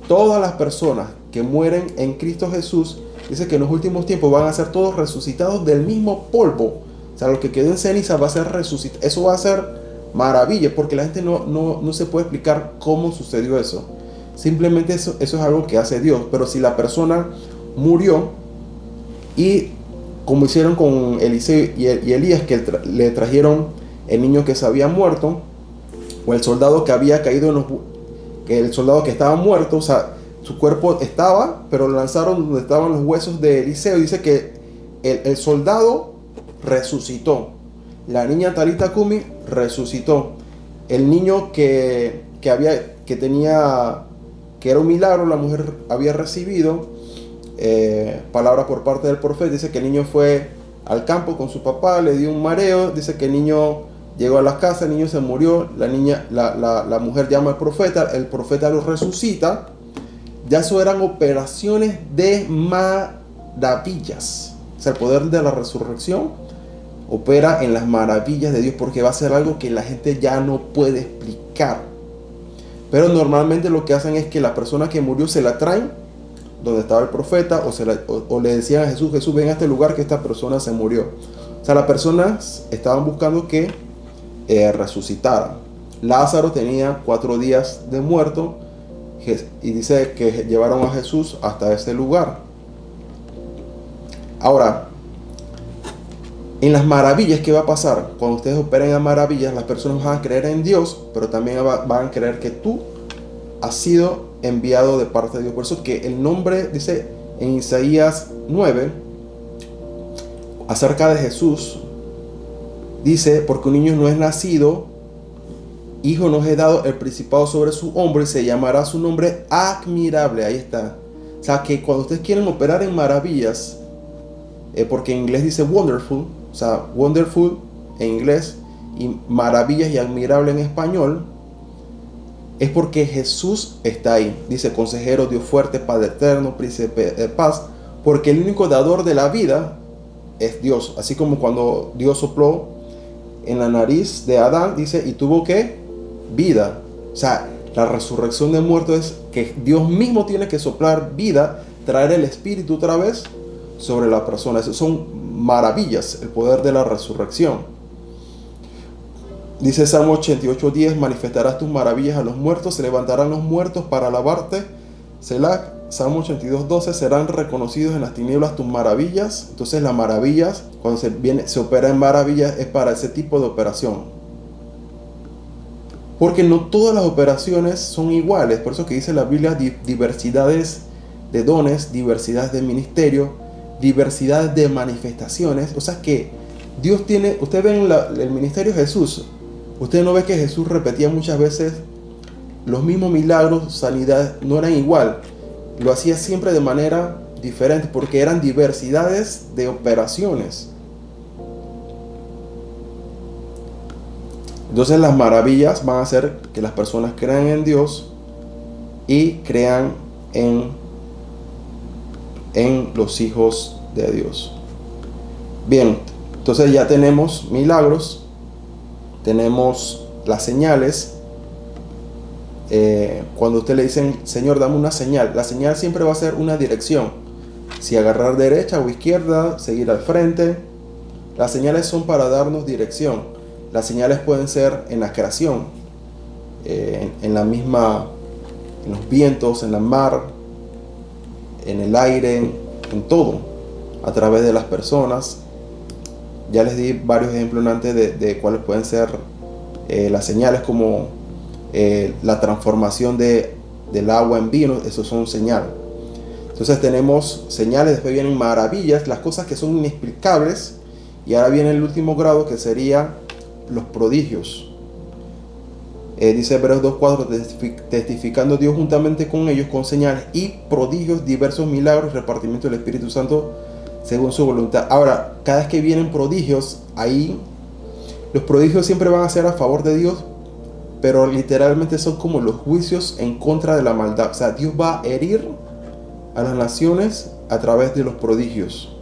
Todas las personas que mueren en Cristo Jesús, dice que en los últimos tiempos van a ser todos resucitados del mismo polvo. O sea, lo que quedó en ceniza va a ser resucitado. Eso va a ser maravilla, porque la gente no se puede explicar cómo sucedió eso. Simplemente eso es algo que hace Dios. Pero si la persona murió, y como hicieron con Eliseo y Elías, que le trajeron el niño que se había muerto, o el soldado que había caído el soldado que estaba muerto, o sea, su cuerpo estaba, pero lo lanzaron donde estaban los huesos de Eliseo. Dice que el soldado resucitó. La niña Talita Cumi resucitó. El niño que era un milagro, la mujer había recibido palabra por parte del profeta. Dice que el niño fue al campo con su papá, le dio un mareo. Dice que el niño llegó a la casa, el niño se murió. La mujer llama al profeta, el profeta lo resucita. Ya eso eran operaciones de maravillas. O sea, el poder de la resurrección opera en las maravillas de Dios, porque va a ser algo que la gente ya no puede explicar. Pero normalmente lo que hacen es que la persona que murió se la traen donde estaba el profeta, o le decían a Jesús: Jesús, ven a este lugar que esta persona se murió. O sea, las personas estaban buscando que resucitaran. Lázaro tenía 4 días de muerto, y dice que llevaron a Jesús hasta ese lugar. Ahora, en las maravillas, ¿qué va a pasar? Cuando ustedes operen en maravillas, las personas van a creer en Dios, pero también van a creer que tú has sido enviado de parte de Dios. Por eso que el nombre, dice en Isaías 9, acerca de Jesús, dice: porque un niño no es nacido, hijo nos es dado, el principado sobre su hombro, y se llamará su nombre admirable. Ahí está. O sea, que cuando ustedes quieren operar en maravillas, porque en inglés dice wonderful, o sea, wonderful en inglés y maravillas y admirable en español, es porque Jesús está ahí. Dice: consejero, Dios fuerte, Padre eterno, príncipe de paz. Porque el único dador de la vida es Dios. Así como cuando Dios sopló en la nariz de Adán, dice, y tuvo ¿qué? Vida. O sea, la resurrección de muertos es que Dios mismo tiene que soplar vida, traer el espíritu otra vez sobre la persona. Esas son maravillas, el poder de la resurrección. Dice Salmo 88:10: manifestarás tus maravillas a los muertos, se levantarán los muertos para alabarte. Selah. Salmo 82:12: serán reconocidos en las tinieblas tus maravillas. Entonces las maravillas, cuando se opera en maravillas, es para ese tipo de operación. Porque no todas las operaciones son iguales. Por eso que dice la Biblia: diversidades de dones, diversidades de ministerio, diversidades de manifestaciones. O sea que Dios tiene, ustedes ven el ministerio de Jesús. Usted no ve que Jesús repetía muchas veces los mismos milagros, sanidades, no eran igual. Lo hacía siempre de manera diferente, porque eran diversidades de operaciones. Entonces las maravillas van a hacer que las personas crean en Dios y crean en los hijos de Dios. Bien, entonces ya tenemos milagros, tenemos las señales. Cuando usted le dicen, Señor, dame una señal, la señal siempre va a ser una dirección. Si agarrar derecha o izquierda, seguir al frente. Las señales son para darnos dirección. Las señales pueden ser en la creación, en la misma, en los vientos, en la mar, en el aire, en todo, a través de las personas. Ya les di varios ejemplos antes de cuáles pueden ser las señales, como la transformación del agua en vino. Esos son señales. Entonces tenemos señales, después vienen maravillas, las cosas que son inexplicables, y ahora viene el último grado, que sería los prodigios. Dice Hebreos 2:4, testificando Dios juntamente con ellos con señales y prodigios, diversos milagros, repartimiento del Espíritu Santo según su voluntad. Ahora, cada vez que vienen prodigios, ahí los prodigios siempre van a ser a favor de Dios, pero literalmente son como los juicios en contra de la maldad. O sea, Dios va a herir a las naciones a través de los prodigios.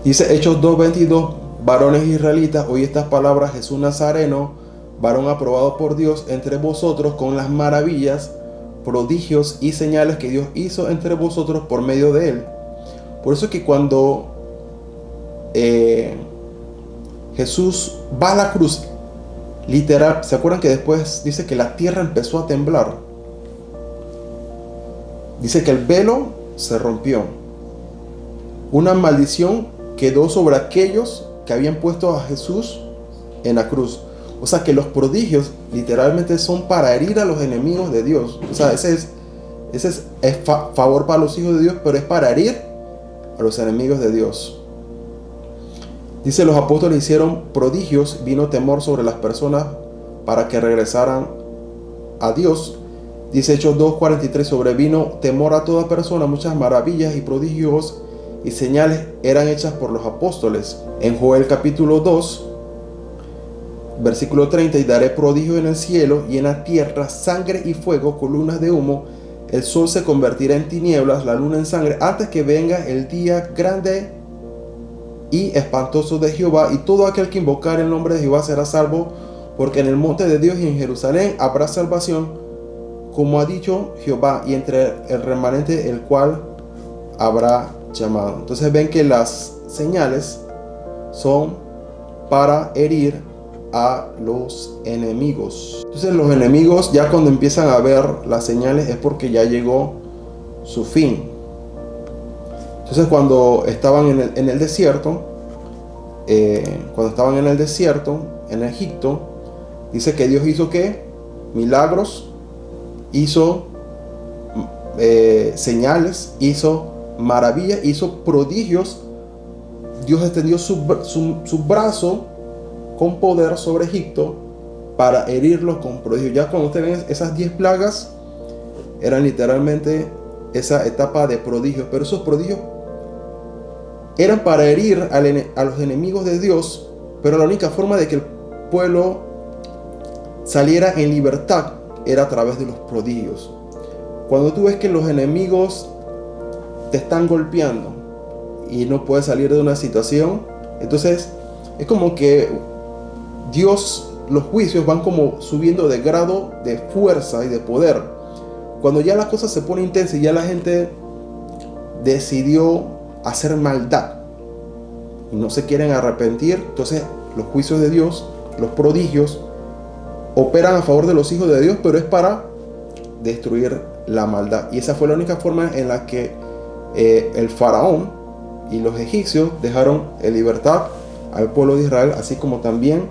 Dice Hechos 2:22, varones israelitas, oí estas palabras: Jesús Nazareno, varón aprobado por Dios entre vosotros con las maravillas, prodigios y señales que Dios hizo entre vosotros por medio de él. Por eso es que cuando Jesús va a la cruz, literal, ¿se acuerdan que después dice que la tierra empezó a temblar? Dice que el velo se rompió. Una maldición quedó sobre aquellos que habían puesto a Jesús en la cruz. O sea que los prodigios literalmente son para herir a los enemigos de Dios. O sea, ese es favor para los hijos de Dios, pero es para herir a los enemigos de Dios. Dice, los apóstoles hicieron prodigios, vino temor sobre las personas para que regresaran a Dios. Dice Hechos 2:43, sobrevino temor a toda persona, muchas maravillas y prodigios y señales eran hechas por los apóstoles. En Joel capítulo 2, versículo 30, y daré prodigios en el cielo y en la tierra, sangre y fuego, columnas de humo, el sol se convertirá en tinieblas, la luna en sangre, antes que venga el día grande y espantoso de Jehová, y todo aquel que invocar el nombre de Jehová será salvo, porque en el monte de Dios y en Jerusalén habrá salvación, como ha dicho Jehová, y entre el remanente el cual habrá llamado. Entonces ven que las señales son para herir a los enemigos. Entonces los enemigos, ya cuando empiezan a ver las señales, es porque ya llegó su fin. Entonces cuando estaban en el desierto, en Egipto, dice que Dios hizo ¿qué? Milagros, hizo señales, hizo maravillas, hizo prodigios. Dios extendió su brazo con poder sobre Egipto para herirlos con prodigios. Ya cuando ustedes ven esas 10 plagas, eran literalmente esa etapa de prodigios, pero esos prodigios eran para herir a los enemigos de Dios, pero la única forma de que el pueblo saliera en libertad era a través de los prodigios. Cuando tú ves que los enemigos te están golpeando y no puedes salir de una situación, entonces es como que Dios, los juicios van como subiendo de grado de fuerza y de poder. Cuando ya la cosa se pone intensa y ya la gente decidió hacer maldad y no se quieren arrepentir, entonces los juicios de Dios, los prodigios, operan a favor de los hijos de Dios, pero es para destruir la maldad. Y esa fue la única forma en la que el faraón y los egipcios dejaron en libertad al pueblo de Israel, así como también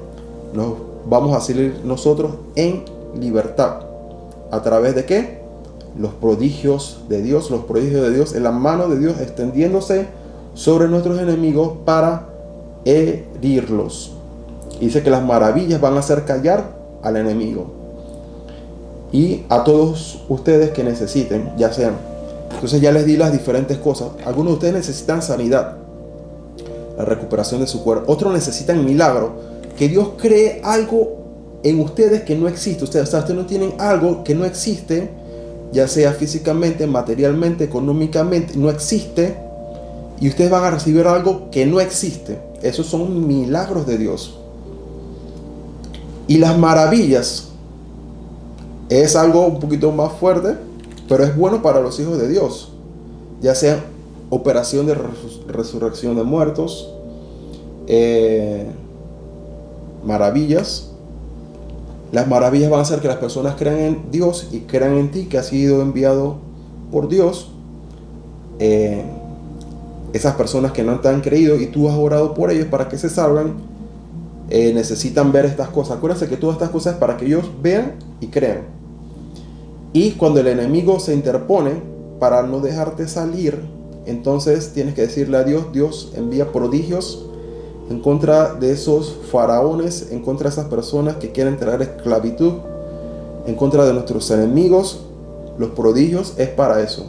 nos vamos a salir nosotros en libertad. ¿A través de qué? Los prodigios de Dios. Los prodigios de Dios, en la mano de Dios extendiéndose sobre nuestros enemigos para herirlos. Y dice que las maravillas van a hacer callar al enemigo y a todos ustedes que necesiten, ya sean. Entonces ya les di las diferentes cosas. Algunos de ustedes necesitan sanidad, la recuperación de su cuerpo. Otros necesitan milagro, que Dios cree algo en ustedes que no existe. Ustedes no tienen algo que no existe, ya sea físicamente, materialmente, económicamente, no existe, y ustedes van a recibir algo que no existe. Esos son milagros de Dios. Y las maravillas es algo un poquito más fuerte, pero es bueno para los hijos de Dios, ya sea operación de resurrección de muertos, maravillas. Las maravillas van a hacer que las personas crean en Dios y crean en ti, que has sido enviado por Dios. Esas personas que no te han creído y tú has orado por ellos para que se salven, necesitan ver estas cosas. Acuérdense que todas estas cosas es para que ellos vean y crean. Y cuando el enemigo se interpone para no dejarte salir, entonces tienes que decirle a Dios: Dios, envía prodigios en contra de esos faraones, en contra de esas personas que quieren traer esclavitud, en contra de nuestros enemigos. Los prodigios es para eso,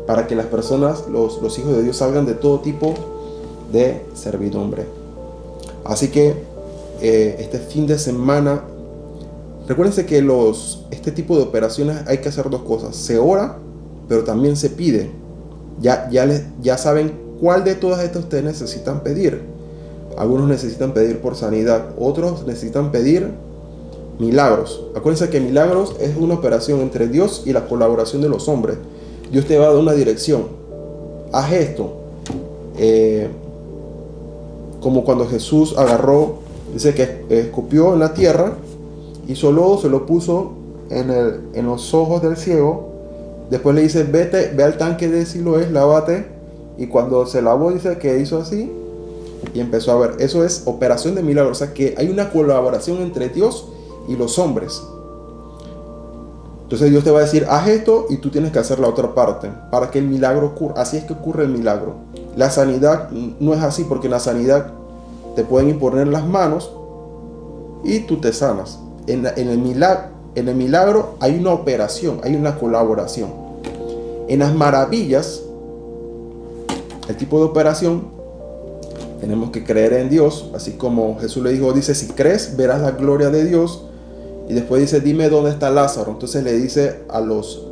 para que las personas, los hijos de Dios, salgan de todo tipo de servidumbre. Así que este fin de semana, recuérdense que este tipo de operaciones hay que hacer dos cosas: se ora, pero también se pide. Ya saben cuál de todas estas ustedes necesitan pedir. Algunos necesitan pedir por sanidad, otros necesitan pedir milagros. Acuérdense que milagros es una operación entre Dios y la colaboración de los hombres. Dios te va a dar una dirección: haz esto. Como cuando Jesús agarró, dice que escupió en la tierra, hizo lodo, se lo puso en los ojos del ciego. Después le dice: ve al tanque de Siloé, lávate. Y cuando se lavó, dice que hizo así y empezó a ver. Eso es operación de milagros. O sea que hay una colaboración entre Dios y los hombres. Entonces Dios te va a decir: haz esto, y tú tienes que hacer la otra parte para que el milagro ocurra. Así es que ocurre el milagro. La sanidad no es así, porque en la sanidad te pueden imponer las manos y tú te sanas. En el milagro hay una operación, hay una colaboración. En las maravillas, el tipo de operación, tenemos que creer en Dios, así como Jesús le dijo, dice: si crees, verás la gloria de Dios. Y después dice: dime dónde está Lázaro. Entonces le dice a los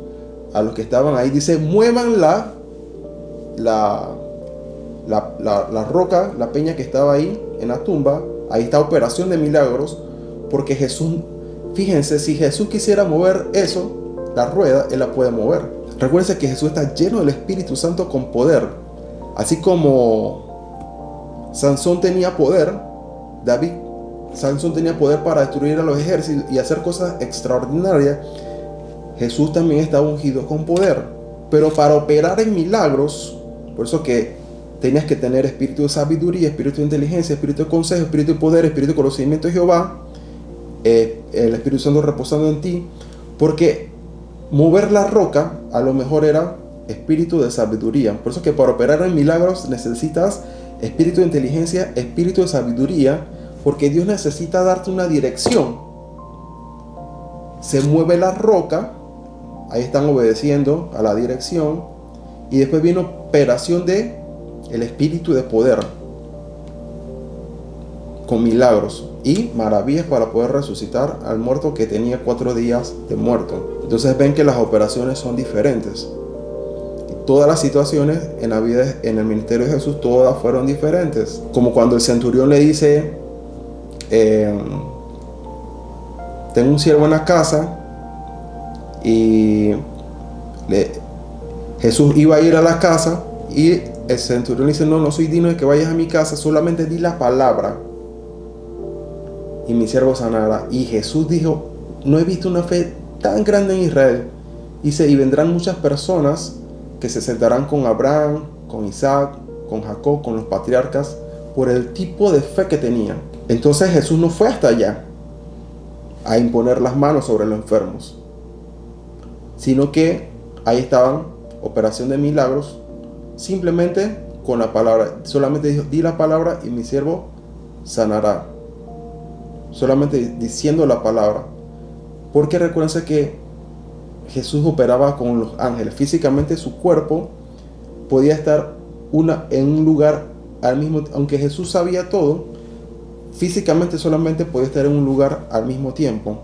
que estaban ahí, dice: muevan la roca, la peña que estaba ahí en la tumba. Ahí está operación de milagros, porque Jesús, fíjense, si Jesús quisiera mover eso, la rueda, Él la puede mover. Recuerden que Jesús está lleno del Espíritu Santo con poder. Así como Sansón tenía poder, Sansón tenía poder para destruir a los ejércitos y hacer cosas extraordinarias. Jesús también estaba ungido con poder, pero para operar en milagros, por eso que tenías que tener espíritu de sabiduría, espíritu de inteligencia, espíritu de consejo, espíritu de poder, espíritu de conocimiento de Jehová, el Espíritu Santo reposando en ti, porque mover la roca a lo mejor era espíritu de sabiduría. Por eso que para operar en milagros necesitas espíritu de inteligencia, espíritu de sabiduría, porque Dios necesita darte una dirección. Se mueve la roca, ahí están obedeciendo a la dirección, y después viene operación de el espíritu de poder, con milagros y maravillas para poder resucitar al muerto que tenía 4 días de muerto. Entonces ven que las operaciones son diferentes. Y todas las situaciones en la vida, en el ministerio de Jesús, todas fueron diferentes. Como cuando el centurión le dice: tengo un siervo en la casa, y Jesús iba a ir a la casa, y el centurión le dice: no soy digno de que vayas a mi casa, solamente di la palabra y mi siervo sanará. Y Jesús dijo: no he visto una fe tan grande en Israel. Dice: y vendrán muchas personas que se sentarán con Abraham, con Isaac, con Jacob, con los patriarcas, por el tipo de fe que tenían. Entonces Jesús no fue hasta allá a imponer las manos sobre los enfermos, sino que ahí estaban, operación de milagros, simplemente con la palabra. Solamente dijo: di la palabra y mi siervo sanará. Solamente diciendo la palabra. Porque recuérdense que Jesús operaba con los ángeles. Físicamente su cuerpo podía estar en un lugar al mismo tiempo. Aunque Jesús sabía todo, físicamente solamente podía estar en un lugar al mismo tiempo,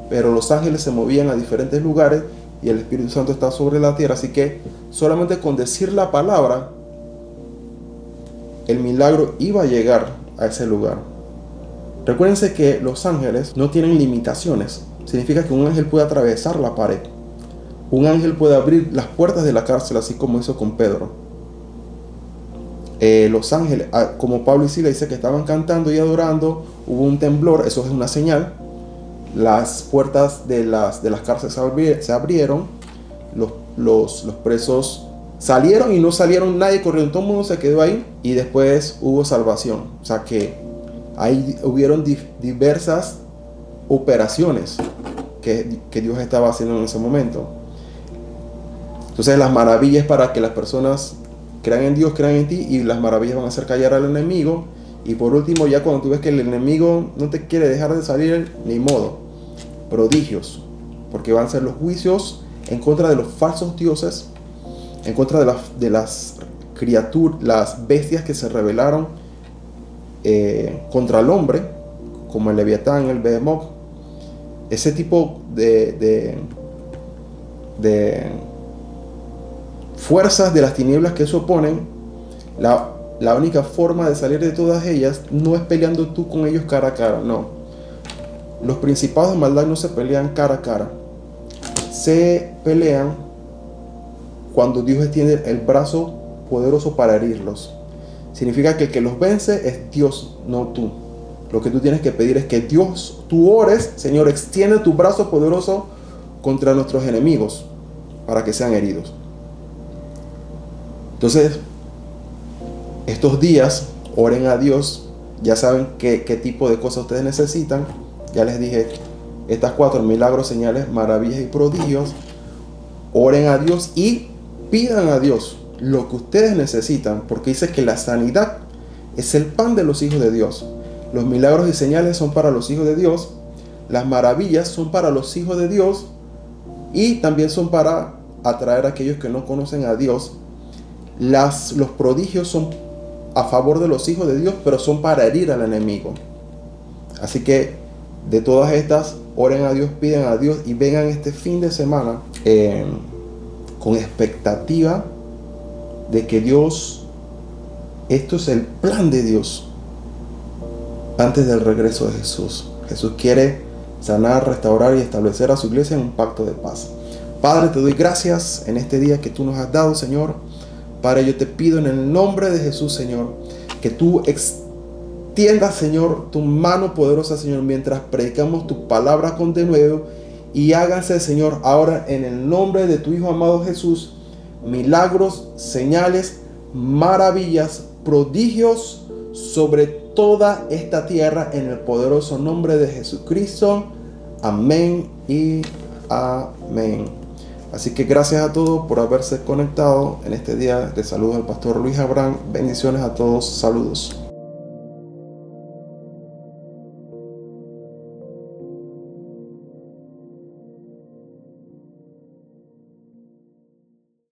pero los ángeles se movían a diferentes lugares y el Espíritu Santo está sobre la tierra, así que solamente con decir la palabra, el milagro iba a llegar a ese lugar. Recuérdense que los ángeles no tienen limitaciones. Significa que un ángel puede atravesar la pared. Un ángel puede abrir las puertas de la cárcel, así como hizo con Pedro. Los ángeles, como Pablo y Sila dice que estaban cantando y adorando, hubo un temblor, eso es una señal. Las puertas de las cárceles se abrieron, los presos salieron y no salieron nadie corriendo, todo el mundo se quedó ahí y después hubo salvación. O sea que ahí hubieron diversas operaciones que Dios estaba haciendo en ese momento. Entonces las maravillas para que las personas crean en Dios, crean en ti, y las maravillas van a hacer callar al enemigo. Y por último, ya cuando tú ves que el enemigo no te quiere dejar de salir, ni modo, prodigios, porque van a ser los juicios en contra de los falsos dioses, en contra de las criaturas, las bestias que se rebelaron contra el hombre, como el Leviatán, el Behemoth, ese tipo de fuerzas de las tinieblas que se oponen. La única forma de salir de todas ellas no es peleando tú con ellos cara a cara, no. Los principados de maldad no se pelean cara a cara, se pelean cuando Dios extiende el brazo poderoso para herirlos. Significa que el que los vence es Dios, no tú. Lo que tú tienes que pedir es que Dios, tú ores, Señor, extiende tu brazo poderoso contra nuestros enemigos para que sean heridos. Entonces, estos días, oren a Dios. Ya saben qué tipo de cosas ustedes necesitan. Ya les dije estas 4: milagros, señales, maravillas y prodigios. Oren a Dios y pidan a Dios lo que ustedes necesitan, porque dice que la sanidad es el pan de los hijos de Dios. Los milagros y señales son para los hijos de Dios. Las maravillas son para los hijos de Dios. Y también son para atraer a aquellos que no conocen a Dios. Los prodigios son a favor de los hijos de Dios, pero son para herir al enemigo. Así que de todas estas, oren a Dios, pidan a Dios y vengan este fin de semana con expectativa de que Dios, esto es el plan de Dios antes del regreso de Jesús. Jesús quiere sanar, restaurar y establecer a su iglesia en un pacto de paz. Padre, te doy gracias en este día que tú nos has dado, Señor. Padre, yo te pido en el nombre de Jesús, Señor, que tú extiendas, Señor, tu mano poderosa, Señor, mientras predicamos tu palabra con denuedo, y háganse, Señor, ahora en el nombre de tu Hijo amado Jesús, milagros, señales, maravillas, prodigios sobre toda esta tierra en el poderoso nombre de Jesucristo. Amén y amén. Así que gracias a todos por haberse conectado en este día. Les saludo al pastor Luis Abraham. Bendiciones a todos. Saludos.